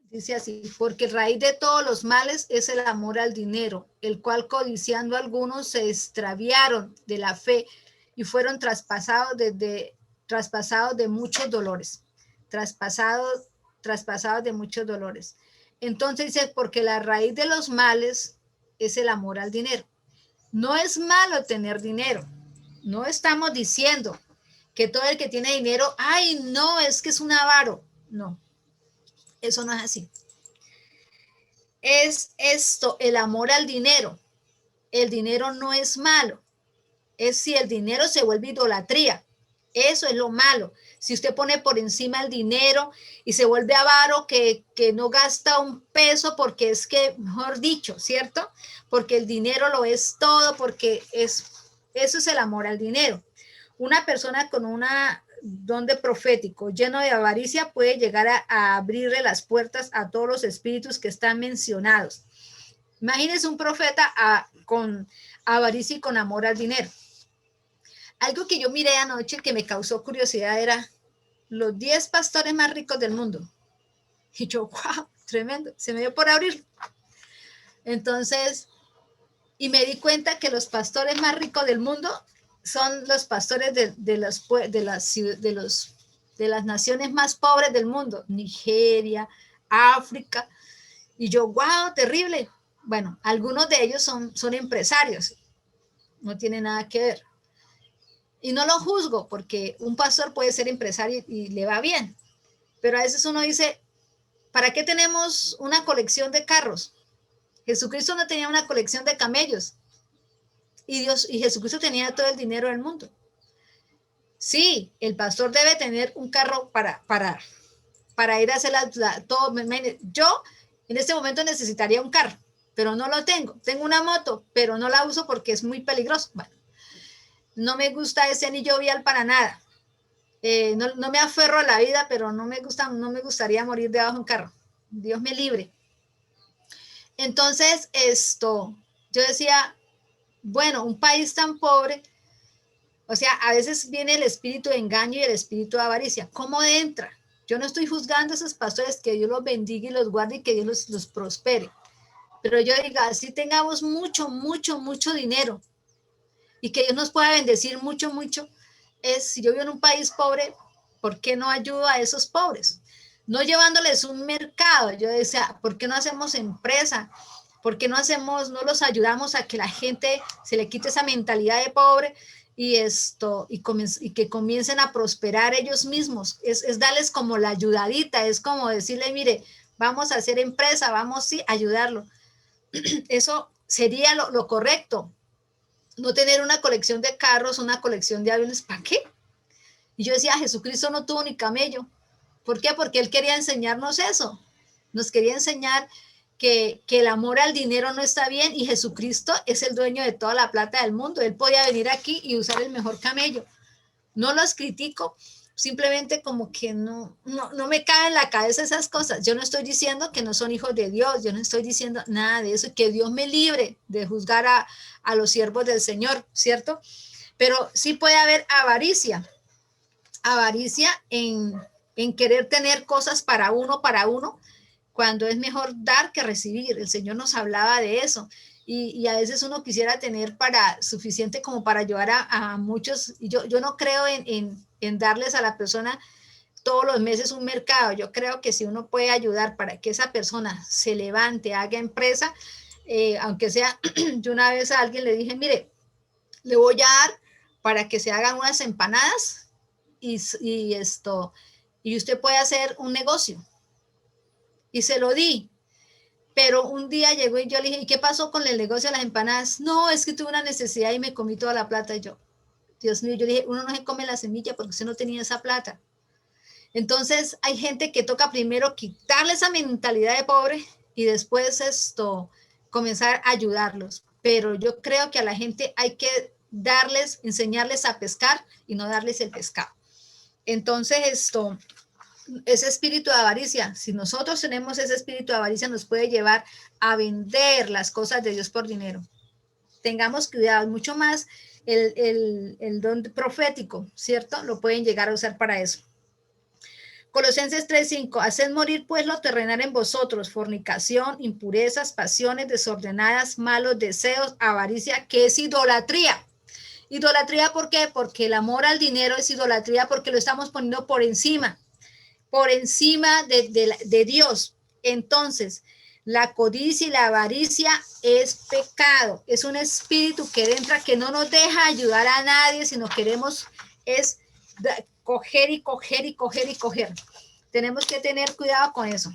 Dice así, porque raíz de todos los males es el amor al dinero, el cual codiciando algunos se extraviaron de la fe y fueron traspasados de muchos dolores. Traspasados de muchos dolores. Entonces dice, porque la raíz de los males es el amor al dinero. No es malo tener dinero. No estamos diciendo que todo el que tiene dinero, ay, no, es que es un avaro. No, eso no es así. Es el amor al dinero. El dinero no es malo. Es si el dinero se vuelve idolatría. Eso es lo malo. Si usted pone por encima el dinero y se vuelve avaro, que no gasta un peso porque es que, mejor dicho, ¿cierto? Porque el dinero lo es todo, porque eso es el amor al dinero. Una persona con una donde profético lleno de avaricia puede llegar a abrirle las puertas a todos los espíritus que están mencionados. Imagínense un profeta con avaricia y con amor al dinero. Algo que yo miré anoche que me causó curiosidad era los 10 pastores más ricos del mundo. Y yo, wow, tremendo, se me dio por abrir. Entonces, y me di cuenta que los pastores más ricos del mundo son los pastores de las naciones más pobres del mundo, Nigeria, África. Y yo, wow, terrible. Bueno, algunos de ellos son empresarios, no tiene nada que ver. Y no lo juzgo, porque un pastor puede ser empresario y le va bien. Pero a veces uno dice, ¿para qué tenemos una colección de carros? Jesucristo no tenía una colección de camellos. Y Jesucristo tenía todo el dinero del mundo. Sí, el pastor debe tener un carro para ir a hacer todo. Yo en este momento necesitaría un carro, pero no lo tengo. Tengo una moto, pero no la uso porque es muy peligroso. Bueno, no me gusta ese anillo vial para nada. No me aferro a la vida, pero no me gustaría morir debajo de un carro. Dios me libre. Entonces, yo decía, bueno, un país tan pobre, o sea, a veces viene el espíritu de engaño y el espíritu de avaricia. ¿Cómo entra? Yo no estoy juzgando a esos pastores, que Dios los bendiga y los guarde y que Dios los prospere. Pero yo digo, si tengamos mucho, mucho, mucho dinero y que Dios nos pueda bendecir mucho, mucho, si yo vivo en un país pobre, ¿por qué no ayudo a esos pobres? No llevándoles un mercado. Yo decía, ¿por qué no hacemos empresa? ¿Por qué no los ayudamos a que la gente se le quite esa mentalidad de pobre y que comiencen a prosperar ellos mismos? Es darles como la ayudadita, es como decirle, mire, vamos a hacer empresa, vamos a ayudarlo. Eso sería lo correcto. No tener una colección de carros, una colección de aviones, ¿para qué? Y yo decía, Jesucristo no tuvo ni camello. ¿Por qué? Porque Él quería enseñarnos eso. Nos quería enseñar que el amor al dinero no está bien, y Jesucristo es el dueño de toda la plata del mundo. Él podía venir aquí y usar el mejor camello. No los critico, simplemente como que no me caen en la cabeza esas cosas. Yo no estoy diciendo que no son hijos de Dios, yo no estoy diciendo nada de eso, que Dios me libre de juzgar a los siervos del Señor, ¿cierto? Pero sí puede haber avaricia en querer tener cosas para uno, cuando es mejor dar que recibir. El Señor nos hablaba de eso. Y a veces uno quisiera tener suficiente como para ayudar a muchos. Y yo no creo en darles a la persona todos los meses un mercado. Yo creo que si uno puede ayudar para que esa persona se levante, haga empresa, aunque sea, yo una vez a alguien le dije, mire, le voy a dar para que se hagan unas empanadas y usted puede hacer un negocio. Y se lo di. Pero un día llegó y yo le dije, ¿y qué pasó con el negocio de las empanadas? No, es que tuve una necesidad y me comí toda la plata. Y yo, Dios mío, yo dije, uno no se come la semilla porque usted no tenía esa plata. Entonces hay gente que toca primero quitarle esa mentalidad de pobre y después comenzar a ayudarlos. Pero yo creo que a la gente hay que enseñarles a pescar y no darles el pescado. Entonces ese espíritu de avaricia, si nosotros tenemos ese espíritu de avaricia, nos puede llevar a vender las cosas de Dios por dinero. Tengamos cuidado, mucho más el don profético, ¿cierto? Lo pueden llegar a usar para eso. Colosenses 3:5, haced morir pues lo terrenal en vosotros, fornicación, impurezas, pasiones desordenadas, malos deseos, avaricia, que es idolatría. Idolatría, ¿por qué? Porque el amor al dinero es idolatría, porque lo estamos poniendo por encima de Dios. Entonces, la codicia y la avaricia es pecado, es un espíritu que entra, que no nos deja ayudar a nadie, sino queremos coger y coger y coger y coger. Tenemos que tener cuidado con eso.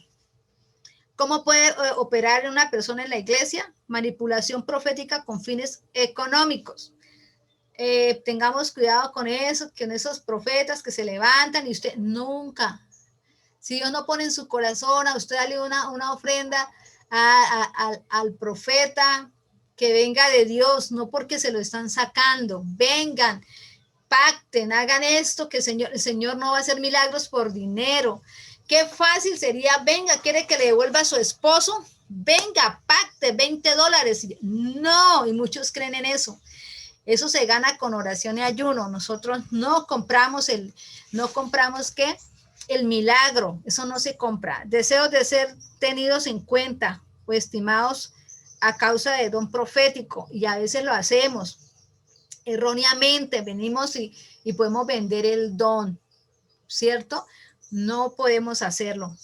¿Cómo puede operar una persona en la iglesia? Manipulación profética con fines económicos. Tengamos cuidado con eso, con esos profetas que se levantan y usted nunca, si Dios no pone en su corazón a usted darle una ofrenda al profeta, que venga de Dios, no porque se lo están sacando. Vengan, pacten, hagan esto, que el Señor no va a hacer milagros por dinero. Qué fácil sería, venga, quiere que le devuelva a su esposo, venga, pacte $20. No, y muchos creen en eso. Eso se gana con oración y ayuno. Nosotros no compramos ¿qué? el milagro, eso no se compra. Deseos de ser tenidos en cuenta o estimados a causa de don profético, y a veces lo hacemos erróneamente, venimos y podemos vender el don, ¿cierto? No podemos hacerlo.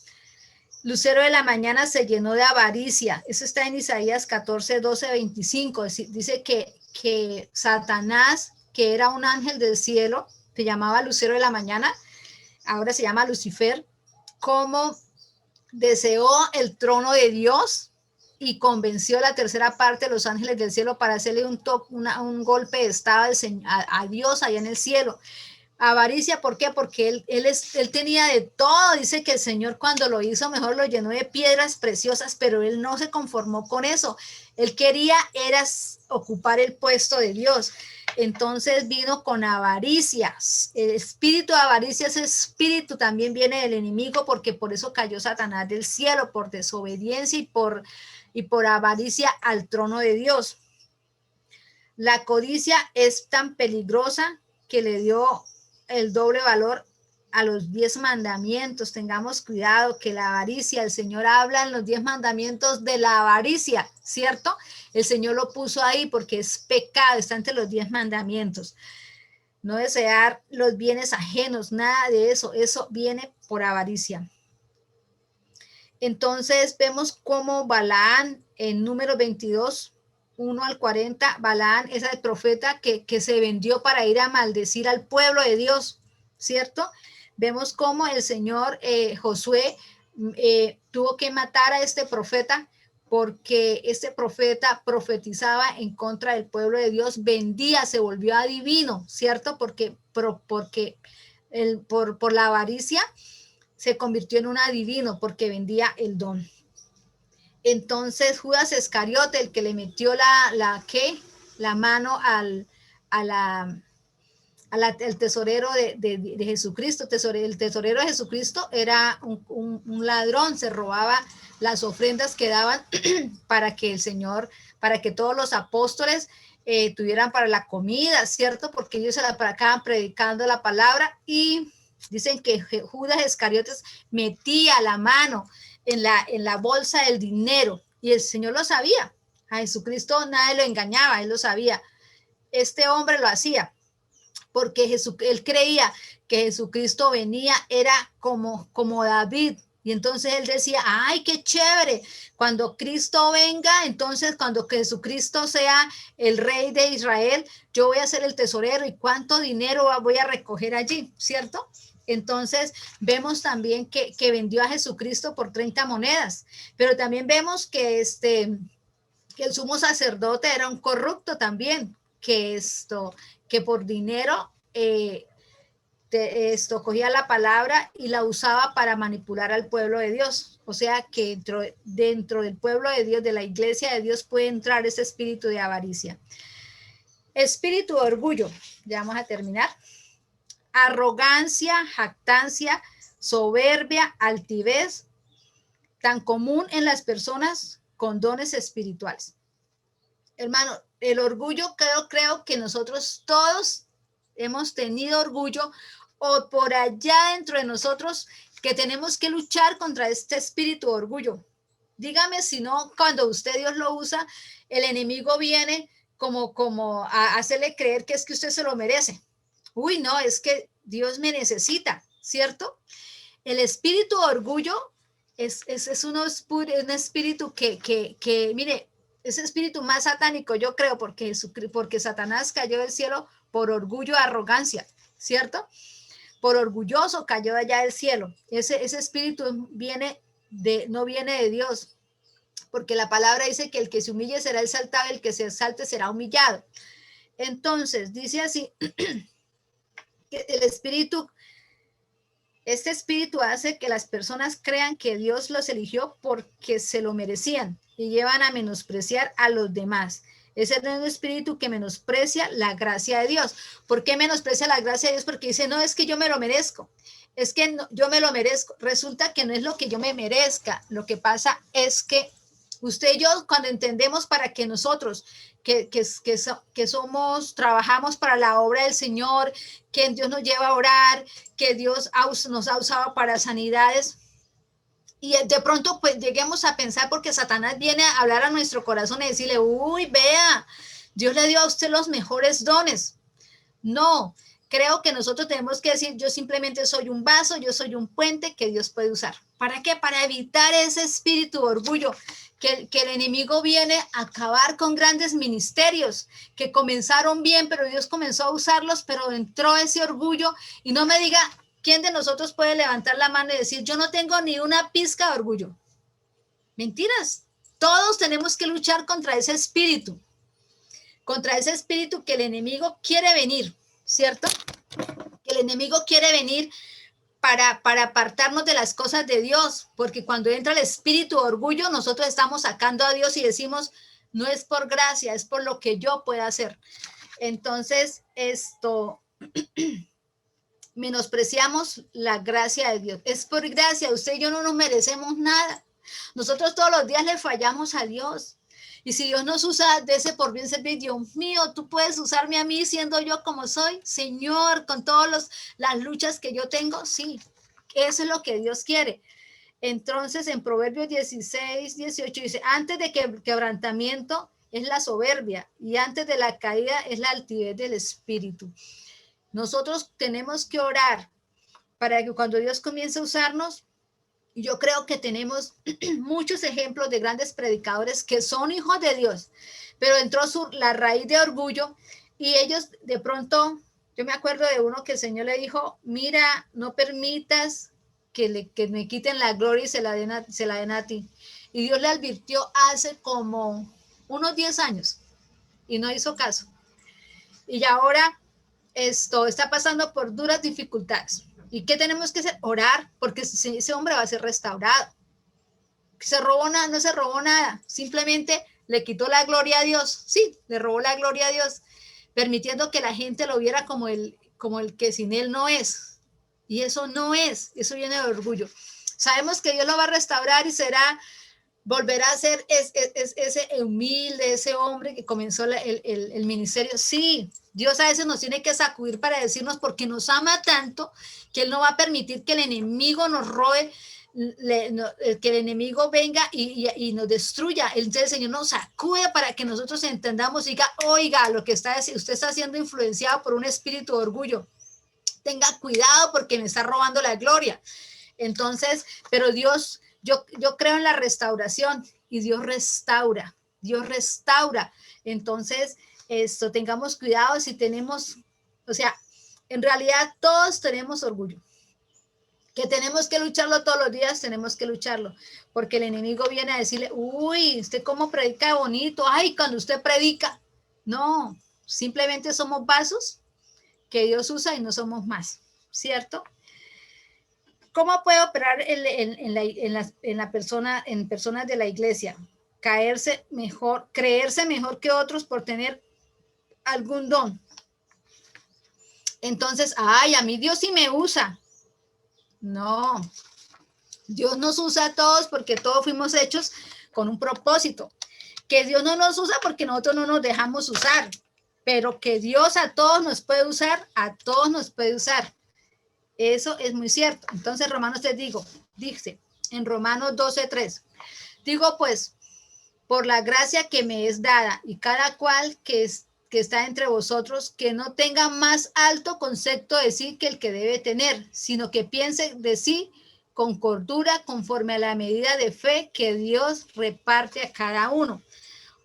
Lucero de la mañana se llenó de avaricia. Eso está en Isaías 14, 12, 25. Dice que Satanás, que era un ángel del cielo, se llamaba Lucero de la mañana, ahora se llama Lucifer, como deseó el trono de Dios y convenció a la tercera parte de los ángeles del cielo para hacerle un golpe de estado a Dios allá en el cielo. Avaricia, ¿por qué? Porque él tenía de todo. Dice que el Señor cuando lo hizo mejor lo llenó de piedras preciosas, pero él no se conformó con eso. Él quería era ocupar el puesto de Dios. Entonces vino con avaricia. El espíritu de avaricia, ese espíritu también viene del enemigo, porque por eso cayó Satanás del cielo, por desobediencia y por avaricia al trono de Dios. La codicia es tan peligrosa que le dio el doble valor a los 10 mandamientos. Tengamos cuidado que la avaricia, el Señor habla en los 10 mandamientos de la avaricia, ¿cierto? El Señor lo puso ahí porque es pecado, está entre los 10 mandamientos. No desear los bienes ajenos, nada de eso, eso viene por avaricia. Entonces vemos cómo Balaán en número 22, 1 al 40, Balaán es el profeta que se vendió para ir a maldecir al pueblo de Dios, ¿cierto? Vemos cómo el Señor Josué tuvo que matar a este profeta porque este profeta profetizaba en contra del pueblo de Dios, vendía, se volvió adivino, ¿cierto? Porque por la avaricia se convirtió en un adivino porque vendía el don. Entonces Judas Iscariote, el que le metió la mano al tesorero de Jesucristo, el tesorero de Jesucristo era un ladrón, se robaba las ofrendas que daban para que el Señor, para que todos los apóstoles tuvieran para la comida, ¿cierto? Porque ellos se la acaban predicando la palabra, y dicen que Judas Iscariotes metía la mano en la bolsa del dinero, y el Señor lo sabía. A Jesucristo nadie lo engañaba, él lo sabía. Este hombre lo hacía porque él creía que Jesucristo venía, era como David, y entonces él decía, ay, qué chévere, cuando Cristo venga, entonces cuando Jesucristo sea el rey de Israel, yo voy a ser el tesorero, y cuánto dinero voy a recoger allí, ¿cierto? Entonces vemos también que vendió a Jesucristo por 30 monedas, pero también vemos que el sumo sacerdote era un corrupto también, que por dinero cogía la palabra y la usaba para manipular al pueblo de Dios. O sea que dentro del pueblo de Dios, de la iglesia de Dios, puede entrar ese espíritu de avaricia. Espíritu de orgullo, ya vamos a terminar. Arrogancia, jactancia, soberbia, altivez, tan común en las personas con dones espirituales. Hermano, el orgullo, creo que nosotros todos hemos tenido orgullo, o por allá dentro de nosotros, que tenemos que luchar contra este espíritu de orgullo. Dígame si no, cuando usted Dios lo usa, el enemigo viene como a hacerle creer que es que usted se lo merece. Uy, no, es que Dios me necesita, ¿cierto? El espíritu de orgullo es un espíritu que, mire, es el espíritu más satánico, yo creo, porque Satanás cayó del cielo por orgullo, arrogancia, ¿cierto? Por orgulloso cayó allá del cielo. Ese espíritu no viene de Dios, porque la palabra dice que el que se humille será exaltado, el que se exalte será humillado. Entonces, dice así, que este espíritu hace que las personas crean que Dios los eligió porque se lo merecían y llevan a menospreciar a los demás. Ese es un espíritu que menosprecia la gracia de Dios. ¿Por qué menosprecia la gracia de Dios? Porque dice, no, es que yo me lo merezco. Es que no, yo me lo merezco. Resulta que no es lo que yo me merezca. Lo que pasa es que Usted y yo, cuando entendemos para que nosotros que trabajamos para la obra del Señor, que Dios nos lleva a orar, que Dios nos ha usado para sanidades, y de pronto pues lleguemos a pensar, porque Satanás viene a hablar a nuestro corazón y decirle, uy, vea, Dios le dio a usted los mejores dones. No, creo que nosotros tenemos que decir, yo simplemente soy un vaso, yo soy un puente que Dios puede usar. ¿Para qué? Para evitar ese espíritu de orgullo, que el enemigo viene a acabar con grandes ministerios que comenzaron bien, pero Dios comenzó a usarlos, pero entró ese orgullo. Y no me diga, ¿quién de nosotros puede levantar la mano y decir, yo no tengo ni una pizca de orgullo? Mentiras. Todos tenemos que luchar contra ese espíritu que el enemigo quiere venir, ¿cierto? Que el enemigo quiere venir para apartarnos de las cosas de Dios, porque cuando entra el espíritu de orgullo, nosotros estamos sacando a Dios y decimos, no es por gracia, es por lo que yo pueda hacer. Entonces, menospreciamos la gracia de Dios. Es por gracia, usted y yo no nos merecemos nada. Nosotros todos los días le fallamos a Dios. Y si Dios nos usa de ese por bien servir, Dios mío, tú puedes usarme a mí siendo yo como soy, Señor, con todas las luchas que yo tengo. Sí, eso es lo que Dios quiere. Entonces, en Proverbios 16, 18 dice, antes de quebrantamiento es la soberbia y antes de la caída es la altivez del espíritu. Nosotros tenemos que orar para que cuando Dios comience a usarnos, yo creo que tenemos muchos ejemplos de grandes predicadores que son hijos de Dios, pero entró la raíz de orgullo y ellos de pronto, yo me acuerdo de uno que el Señor le dijo, mira, no permitas que me quiten la gloria y se la den a ti. Y Dios le advirtió hace como unos 10 años y no hizo caso. Y ahora esto está pasando por duras dificultades. ¿Y qué tenemos que hacer? Orar, porque ese hombre va a ser restaurado. ¿Se robó nada? No se robó nada. Simplemente le quitó la gloria a Dios. Sí, le robó la gloria a Dios, permitiendo que la gente lo viera como el que sin él no es. Y eso no es, eso viene de orgullo. Sabemos que Dios lo va a restaurar y volverá a ser ese humilde, ese hombre que comenzó el ministerio. Sí, Dios a veces nos tiene que sacudir para decirnos, porque nos ama tanto, que Él no va a permitir que el enemigo nos robe, que el enemigo venga y nos destruya. Entonces el Señor nos sacude para que nosotros entendamos y diga, oiga, lo que usted está siendo influenciado por un espíritu de orgullo. Tenga cuidado porque me está robando la gloria. Entonces, pero Dios... Yo creo en la restauración y Dios restaura. Entonces, tengamos cuidado si tenemos, o sea, en realidad todos tenemos orgullo. Que tenemos que lucharlo todos los días, tenemos que lucharlo. Porque el enemigo viene a decirle, uy, usted cómo predica bonito, ay, cuando usted predica. No, simplemente somos vasos que Dios usa y no somos más, ¿cierto? ¿Cómo puede operar en personas de la iglesia? Creerse mejor que otros por tener algún don. Entonces, ay, a mí Dios sí me usa. No, Dios nos usa a todos porque todos fuimos hechos con un propósito. Que Dios no nos usa porque nosotros no nos dejamos usar, pero que Dios a todos nos puede usar, a todos nos puede usar. Eso es muy cierto. Entonces, Romanos dice en Romanos 12:3, digo pues, por la gracia que me es dada y cada cual que está entre vosotros, que no tenga más alto concepto de sí que el que debe tener, sino que piense de sí con cordura conforme a la medida de fe que Dios reparte a cada uno.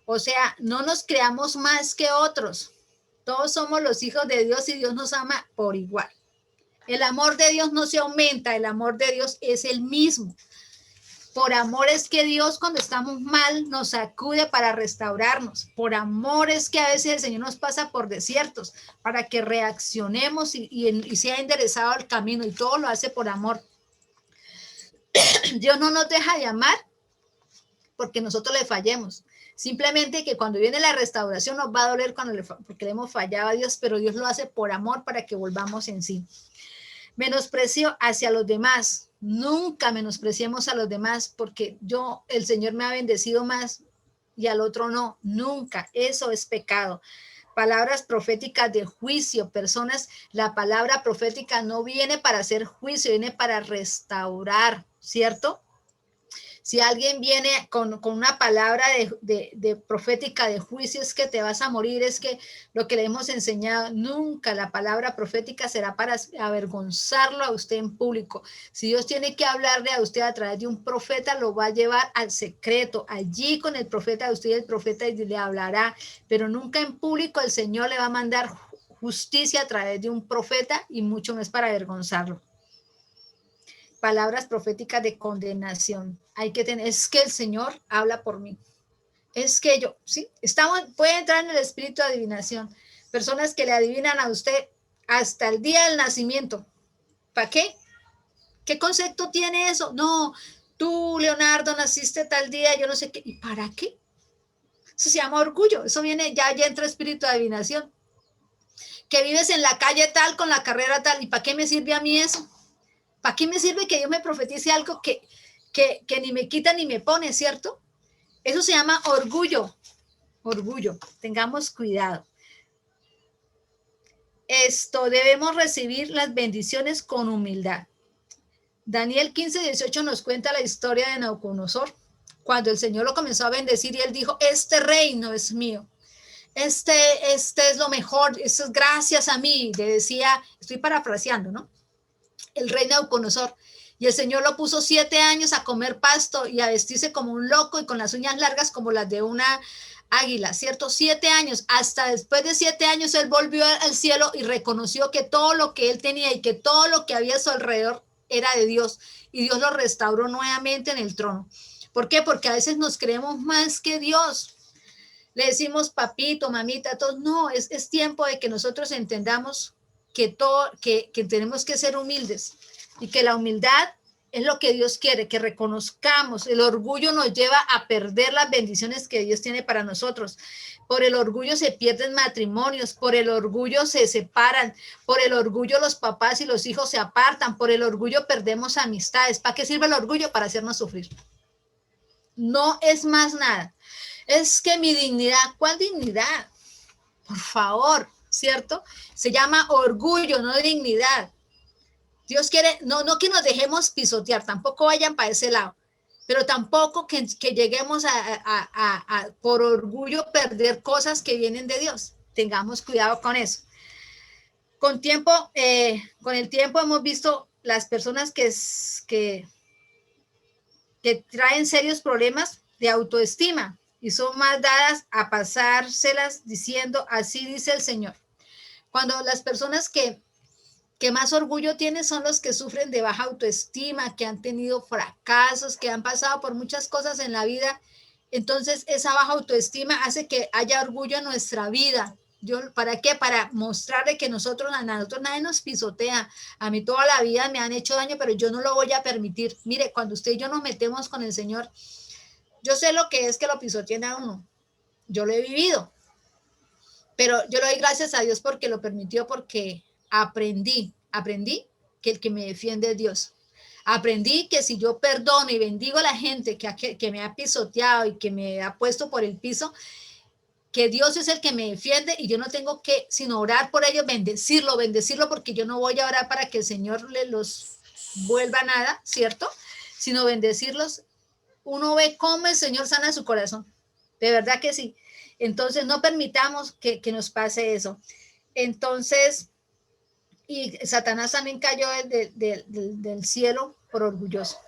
O sea, no nos creamos más que otros. Todos somos los hijos de Dios y Dios nos ama por igual. El amor de Dios no se aumenta, el amor de Dios es el mismo. Por amor es que Dios cuando estamos mal nos sacude para restaurarnos. Por amor es que a veces el Señor nos pasa por desiertos para que reaccionemos y sea enderezado el camino, y todo lo hace por amor. Dios no nos deja de amar porque nosotros le fallemos. Simplemente que cuando viene la restauración nos va a doler porque le hemos fallado a Dios, pero Dios lo hace por amor para que volvamos en sí. Menosprecio hacia los demás. Nunca menospreciemos a los demás porque el Señor me ha bendecido más y al otro no. Nunca. Eso es pecado. Palabras proféticas de juicio, personas, la palabra profética no viene para hacer juicio, viene para restaurar, ¿cierto? Si alguien viene con una palabra de profética de juicio, es que te vas a morir, es que lo que le hemos enseñado, nunca la palabra profética será para avergonzarlo a usted en público. Si Dios tiene que hablarle a usted a través de un profeta, lo va a llevar al secreto, allí con el profeta de usted, el profeta le hablará, pero nunca en público el Señor le va a mandar justicia a través de un profeta y mucho más para avergonzarlo. Palabras proféticas de condenación. Hay que tener, es que el Señor habla por mí. Es que yo, ¿sí? Puede entrar en el espíritu de adivinación. Personas que le adivinan a usted hasta el día del nacimiento. ¿Para qué? ¿Qué concepto tiene eso? No, tú, Leonardo, naciste tal día, yo no sé qué. ¿Y para qué? Eso se llama orgullo. Eso viene, ya entra espíritu de adivinación. Que vives en la calle tal, con la carrera tal. ¿Y para qué me sirve a mí eso? ¿Para qué me sirve que Dios me profetice algo que ni me quita ni me pone, ¿cierto? Eso se llama orgullo. Orgullo. Tengamos cuidado. Debemos recibir las bendiciones con humildad. Daniel 15:18 nos cuenta la historia de Nabucodonosor, cuando el Señor lo comenzó a bendecir y él dijo, este reino es mío. Este es lo mejor, esto es gracias a mí. Le decía, estoy parafraseando, ¿no? El rey Nabucodonosor. Y el Señor lo puso 7 años a comer pasto y a vestirse como un loco y con las uñas largas como las de una águila, ¿cierto? 7 años. Hasta después de 7 años él volvió al cielo y reconoció que todo lo que él tenía y que todo lo que había a su alrededor era de Dios. Y Dios lo restauró nuevamente en el trono. ¿Por qué? Porque a veces nos creemos más que Dios. Le decimos papito, mamita, todos. No, es tiempo de que nosotros entendamos que tenemos que ser humildes y que la humildad es lo que Dios quiere, que reconozcamos. El orgullo nos lleva a perder las bendiciones que Dios tiene para nosotros. Por el orgullo se pierden matrimonios, por el orgullo se separan, por el orgullo los papás y los hijos se apartan, por el orgullo perdemos amistades. ¿Para qué sirve el orgullo? Para hacernos sufrir. No es más nada. Es que mi dignidad, ¿cuál dignidad? Por favor, ¿cierto? Se llama orgullo, no dignidad. Dios quiere, no que nos dejemos pisotear, tampoco vayan para ese lado, pero tampoco que lleguemos por orgullo perder cosas que vienen de Dios. Tengamos cuidado con eso. Con el tiempo hemos visto las personas que traen serios problemas de autoestima y son más dadas a pasárselas diciendo, así dice el Señor. Cuando las personas que más orgullo tienen son los que sufren de baja autoestima, que han tenido fracasos, que han pasado por muchas cosas en la vida. Entonces, esa baja autoestima hace que haya orgullo en nuestra vida. ¿Para qué? Para mostrarle que a nosotros nadie nos pisotea. A mí toda la vida me han hecho daño, pero yo no lo voy a permitir. Mire, cuando usted y yo nos metemos con el Señor, yo sé lo que es que lo pisoteen a uno. Yo lo he vivido. Pero yo le doy gracias a Dios porque lo permitió, porque aprendí que el que me defiende es Dios. Aprendí que si yo perdono y bendigo a la gente que me ha pisoteado y que me ha puesto por el piso, que Dios es el que me defiende y yo no tengo que sino orar por ellos, bendecirlo, porque yo no voy a orar para que el Señor los vuelva nada, ¿cierto? Sino bendecirlos. Uno ve cómo el Señor sana su corazón. De verdad que sí. Entonces no permitamos que nos pase eso. Entonces, y Satanás también cayó del cielo por orgulloso.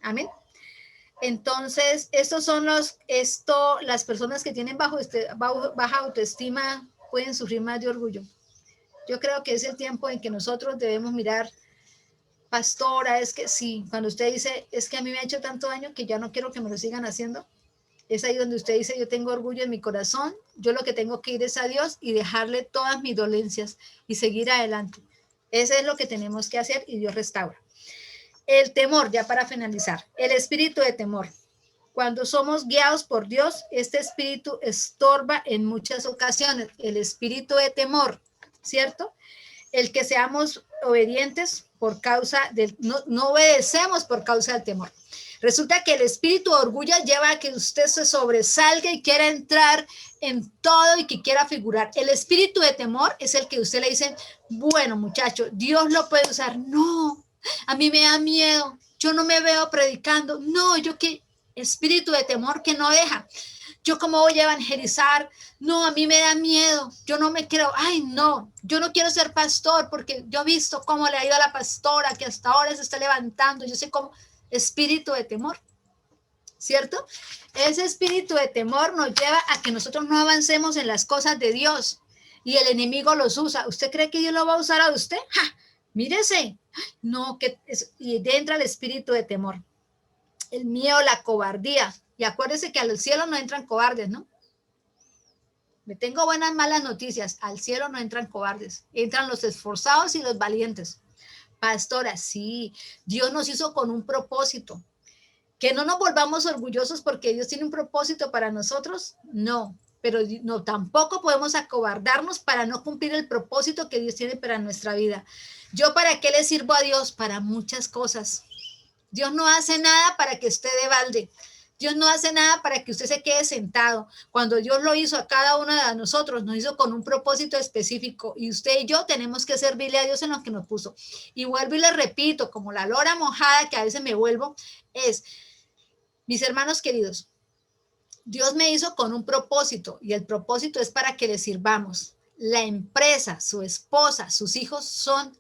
Amén. Entonces, las personas que tienen baja autoestima pueden sufrir más de orgullo. Yo creo que es el tiempo en que nosotros debemos mirar, pastora, es que sí, cuando usted dice, es que a mí me ha hecho tanto daño que ya no quiero que me lo sigan haciendo, es ahí donde usted dice, yo tengo orgullo en mi corazón, yo lo que tengo que ir es a Dios y dejarle todas mis dolencias y seguir adelante. Eso es lo que tenemos que hacer y Dios restaura. El temor, ya para finalizar, el espíritu de temor. Cuando somos guiados por Dios, este espíritu estorba en muchas ocasiones. El espíritu de temor, ¿cierto? El que seamos obedientes por causa del, no obedecemos por causa del temor. Resulta que el espíritu de orgullo lleva a que usted se sobresalga y quiera entrar en todo y que quiera figurar. El espíritu de temor es el que usted le dice, bueno, muchacho, Dios lo puede usar. No, a mí me da miedo. Yo no me veo predicando. No, yo qué espíritu de temor que no deja. Yo cómo voy a evangelizar. No, a mí me da miedo. Yo no me quiero, ay, no, yo no quiero ser pastor porque yo he visto cómo le ha ido a la pastora que hasta ahora se está levantando. Yo sé cómo. Espíritu de temor, ¿cierto? Ese espíritu de temor nos lleva a que nosotros no avancemos en las cosas de Dios y el enemigo los usa. ¿Usted cree que Dios lo va a usar a usted? ¡Ja! Mírese. No, que y entra el espíritu de temor, el miedo, la cobardía. Y acuérdese que al cielo no entran cobardes, ¿no? Me tengo buenas, malas noticias. Al cielo no entran cobardes, entran los esforzados y los valientes. Pastora, sí, Dios nos hizo con un propósito. Que no nos volvamos orgullosos porque Dios tiene un propósito para nosotros, no, pero no, tampoco podemos acobardarnos para no cumplir el propósito que Dios tiene para nuestra vida. ¿Yo para qué le sirvo a Dios? Para muchas cosas. Dios no hace nada para que esté de balde. Dios no hace nada para que usted se quede sentado. Cuando Dios lo hizo a cada uno de nosotros, nos hizo con un propósito específico y usted y yo tenemos que servirle a Dios en lo que nos puso. Y vuelvo y le repito, como la lora mojada que a veces me vuelvo, es, mis hermanos queridos, Dios me hizo con un propósito y el propósito es para que le sirvamos. La empresa, su esposa, sus hijos son,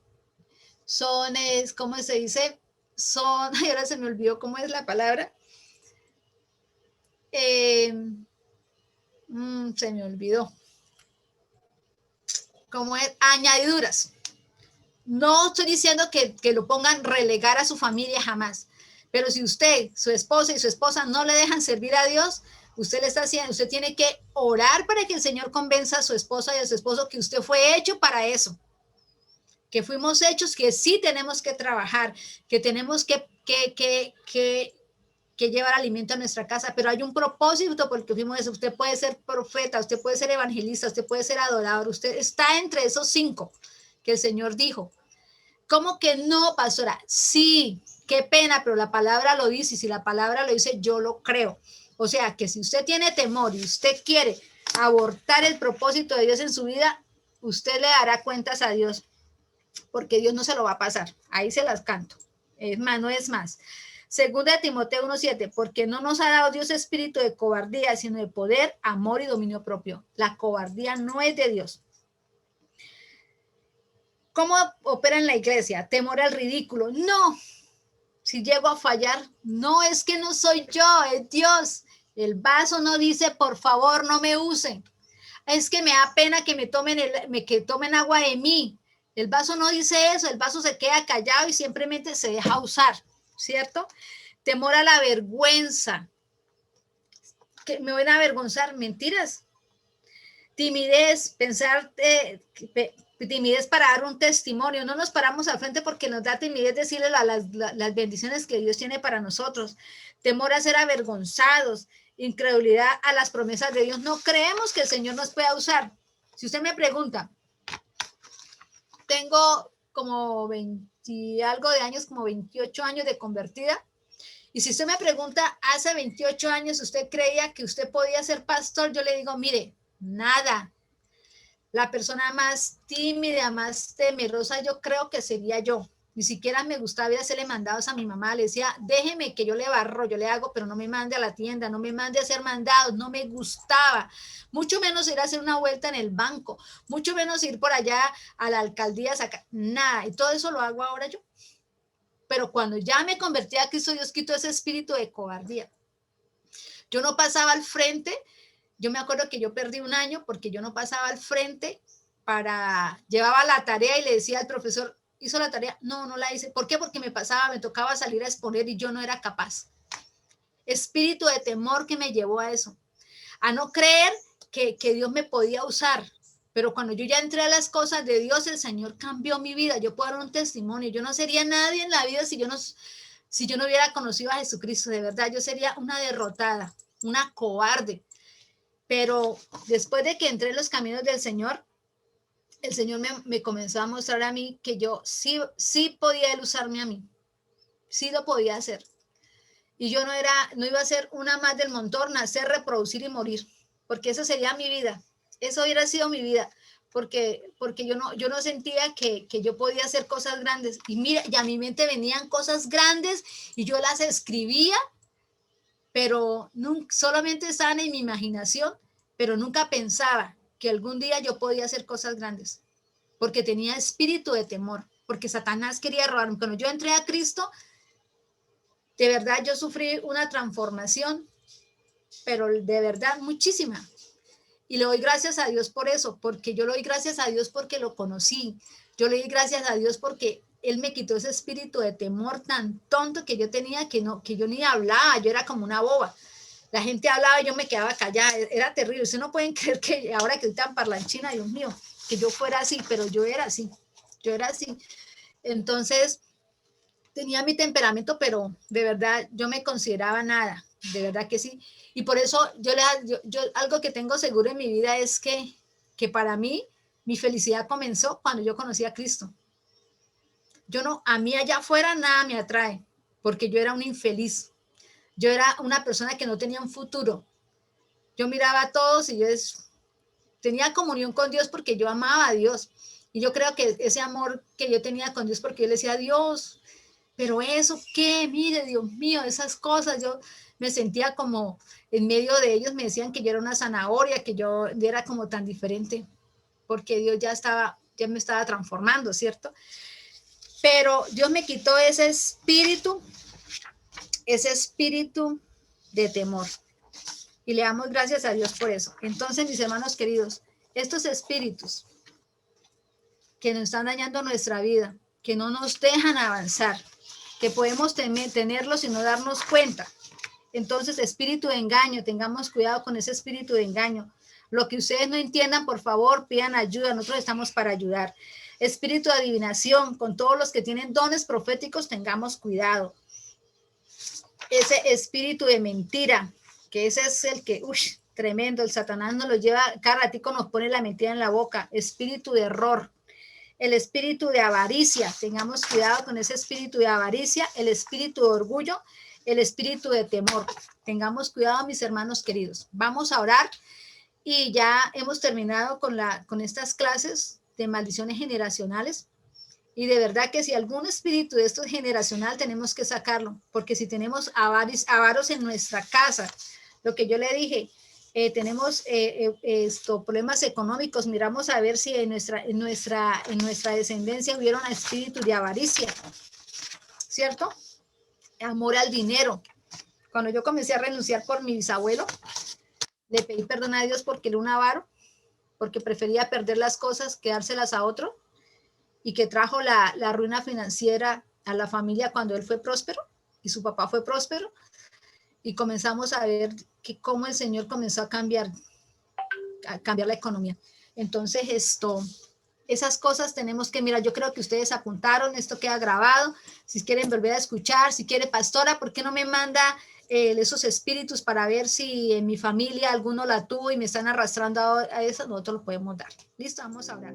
¿cómo se dice? Ay, ahora se me olvidó cómo es la palabra. Se me olvidó. ¿Cómo es? Añadiduras. No estoy diciendo que lo pongan relegar a su familia jamás, pero si usted, su esposa y su esposa no le dejan servir a Dios, usted le está haciendo, usted tiene que orar para que el Señor convenza a su esposa y a su esposo que usted fue hecho para eso, que fuimos hechos, que sí tenemos que trabajar, que tenemos que llevar alimento a nuestra casa, pero hay un propósito porque fuimos eso. Usted puede ser profeta, usted puede ser evangelista, usted puede ser adorador, usted está entre esos 5 que el Señor dijo. ¿Cómo que no, pastora? Sí, qué pena, pero la palabra lo dice y si la palabra lo dice, yo lo creo. O sea, que si usted tiene temor y usted quiere abortar el propósito de Dios en su vida, usted le dará cuentas a Dios, porque Dios no se lo va a pasar. Ahí se las canto. Es más, no es más. Segunda de Timoteo 1:7, porque no nos ha dado Dios espíritu de cobardía, sino de poder, amor y dominio propio. La cobardía no es de Dios. ¿Cómo opera en la iglesia? Temor al ridículo. No, si llego a fallar, no es que no soy yo, es Dios. El vaso no dice, por favor, no me usen. Es que me da pena que me tomen, que tomen agua de mí. El vaso no dice eso, el vaso se queda callado y simplemente se deja usar, ¿cierto? Temor a la vergüenza. ¿Que me van a avergonzar? Mentiras. Timidez, timidez para dar un testimonio. No nos paramos al frente porque nos da timidez decirle las bendiciones que Dios tiene para nosotros. Temor a ser avergonzados, incredulidad a las promesas de Dios. No creemos que el Señor nos pueda usar. Si usted me pregunta, tengo como 20 y algo de años, como 28 años de convertida. Y si usted me pregunta, hace 28 años usted creía que usted podía ser pastor, yo le digo, mire, nada. La persona más tímida, más temerosa, yo creo que sería yo. Ni siquiera me gustaba hacerle mandados a mi mamá. Le decía, déjeme que yo le barro, yo le hago, pero no me mande a la tienda, no me mande a hacer mandados, no me gustaba. Mucho menos ir a hacer una vuelta en el banco, mucho menos ir por allá a la alcaldía a sacar, nada. Y todo eso lo hago ahora yo. Pero cuando ya me convertí a Cristo, Dios quitó ese espíritu de cobardía. Yo no pasaba al frente. Yo me acuerdo que yo perdí un año porque yo no pasaba al frente llevaba la tarea y le decía al profesor, ¿hizo la tarea? No, no la hice. ¿Por qué? Porque me tocaba salir a exponer y yo no era capaz. Espíritu de temor que me llevó a eso, a no creer que Dios me podía usar. Pero cuando yo ya entré a las cosas de Dios, el Señor cambió mi vida. Yo puedo dar un testimonio. Yo no sería nadie en la vida si yo no hubiera conocido a Jesucristo. De verdad, yo sería una derrotada, una cobarde. Pero después de que entré en los caminos del Señor, el Señor me comenzó a mostrar a mí que yo sí podía Él usarme a mí, sí lo podía hacer. Y yo no iba a ser una más del montón, nacer, reproducir y morir, porque eso sería mi vida, eso hubiera sido mi vida, porque yo no sentía que yo podía hacer cosas grandes. Y mira, y a mi mente venían cosas grandes y yo las escribía, pero solamente estaban en mi imaginación, pero nunca pensaba que algún día yo podía hacer cosas grandes, porque tenía espíritu de temor, porque Satanás quería robarme. Cuando yo entré a Cristo, de verdad yo sufrí una transformación, pero de verdad muchísima. Y le doy gracias a Dios por eso, porque yo le doy gracias a Dios porque lo conocí. Yo le doy gracias a Dios porque Él me quitó ese espíritu de temor tan tonto que yo tenía, que yo ni hablaba, yo era como una boba. La gente hablaba y yo me quedaba callada, era terrible. Ustedes no pueden creer que ahora que están parlanchina, Dios mío, que yo fuera así, pero yo era así, yo era así. Entonces, tenía mi temperamento, pero de verdad yo me consideraba nada, de verdad que sí. Y por eso yo algo que tengo seguro en mi vida es que para mí mi felicidad comenzó cuando yo conocí a Cristo. Yo no, a mí allá afuera nada me atrae, porque yo era un infeliz. Yo era una persona que no tenía un futuro. Yo miraba a todos y tenía comunión con Dios porque yo amaba a Dios. Y yo creo que ese amor que yo tenía con Dios, porque yo le decía, Dios, pero eso qué, mire, Dios mío, esas cosas, yo me sentía como en medio de ellos, me decían que yo era una zanahoria, que yo era como tan diferente, porque Dios ya me estaba transformando, ¿cierto? Pero Dios me quitó ese espíritu de temor. Y le damos gracias a Dios por eso. Entonces, mis hermanos queridos, estos espíritus que nos están dañando nuestra vida, que no nos dejan avanzar, que podemos tenerlos y no darnos cuenta. Entonces, espíritu de engaño, tengamos cuidado con ese espíritu de engaño. Lo que ustedes no entiendan, por favor, pidan ayuda, nosotros estamos para ayudar. Espíritu de adivinación, con todos los que tienen dones proféticos, tengamos cuidado. Ese espíritu de mentira, que ese es el que, tremendo, el Satanás nos lo lleva, cada ratico nos pone la mentira en la boca. Espíritu de error, el espíritu de avaricia, tengamos cuidado con ese espíritu de avaricia, el espíritu de orgullo, el espíritu de temor. Tengamos cuidado, mis hermanos queridos. Vamos a orar y ya hemos terminado con estas clases de maldiciones generacionales. Y de verdad que si algún espíritu de esto es generacional, tenemos que sacarlo, porque si tenemos avaros en nuestra casa, lo que yo le dije, tenemos problemas económicos, miramos a ver si en nuestra descendencia hubiera un espíritu de avaricia, ¿cierto? Amor al dinero. Cuando yo comencé a renunciar por mi bisabuelo, le pedí perdón a Dios porque era un avaro, porque prefería perder las cosas que dárselas a otro, y que trajo la ruina financiera a la familia cuando él fue próspero y su papá fue próspero, y comenzamos a ver que cómo el Señor comenzó a cambiar la economía. Entonces esas cosas tenemos que mirar. Yo creo que ustedes apuntaron, esto queda grabado, si quieren volver a escuchar, si quiere, pastora, ¿por qué no me manda esos espíritus para ver si en mi familia alguno la tuvo y me están arrastrando a eso? Nosotros lo podemos dar. Listo, vamos a hablar.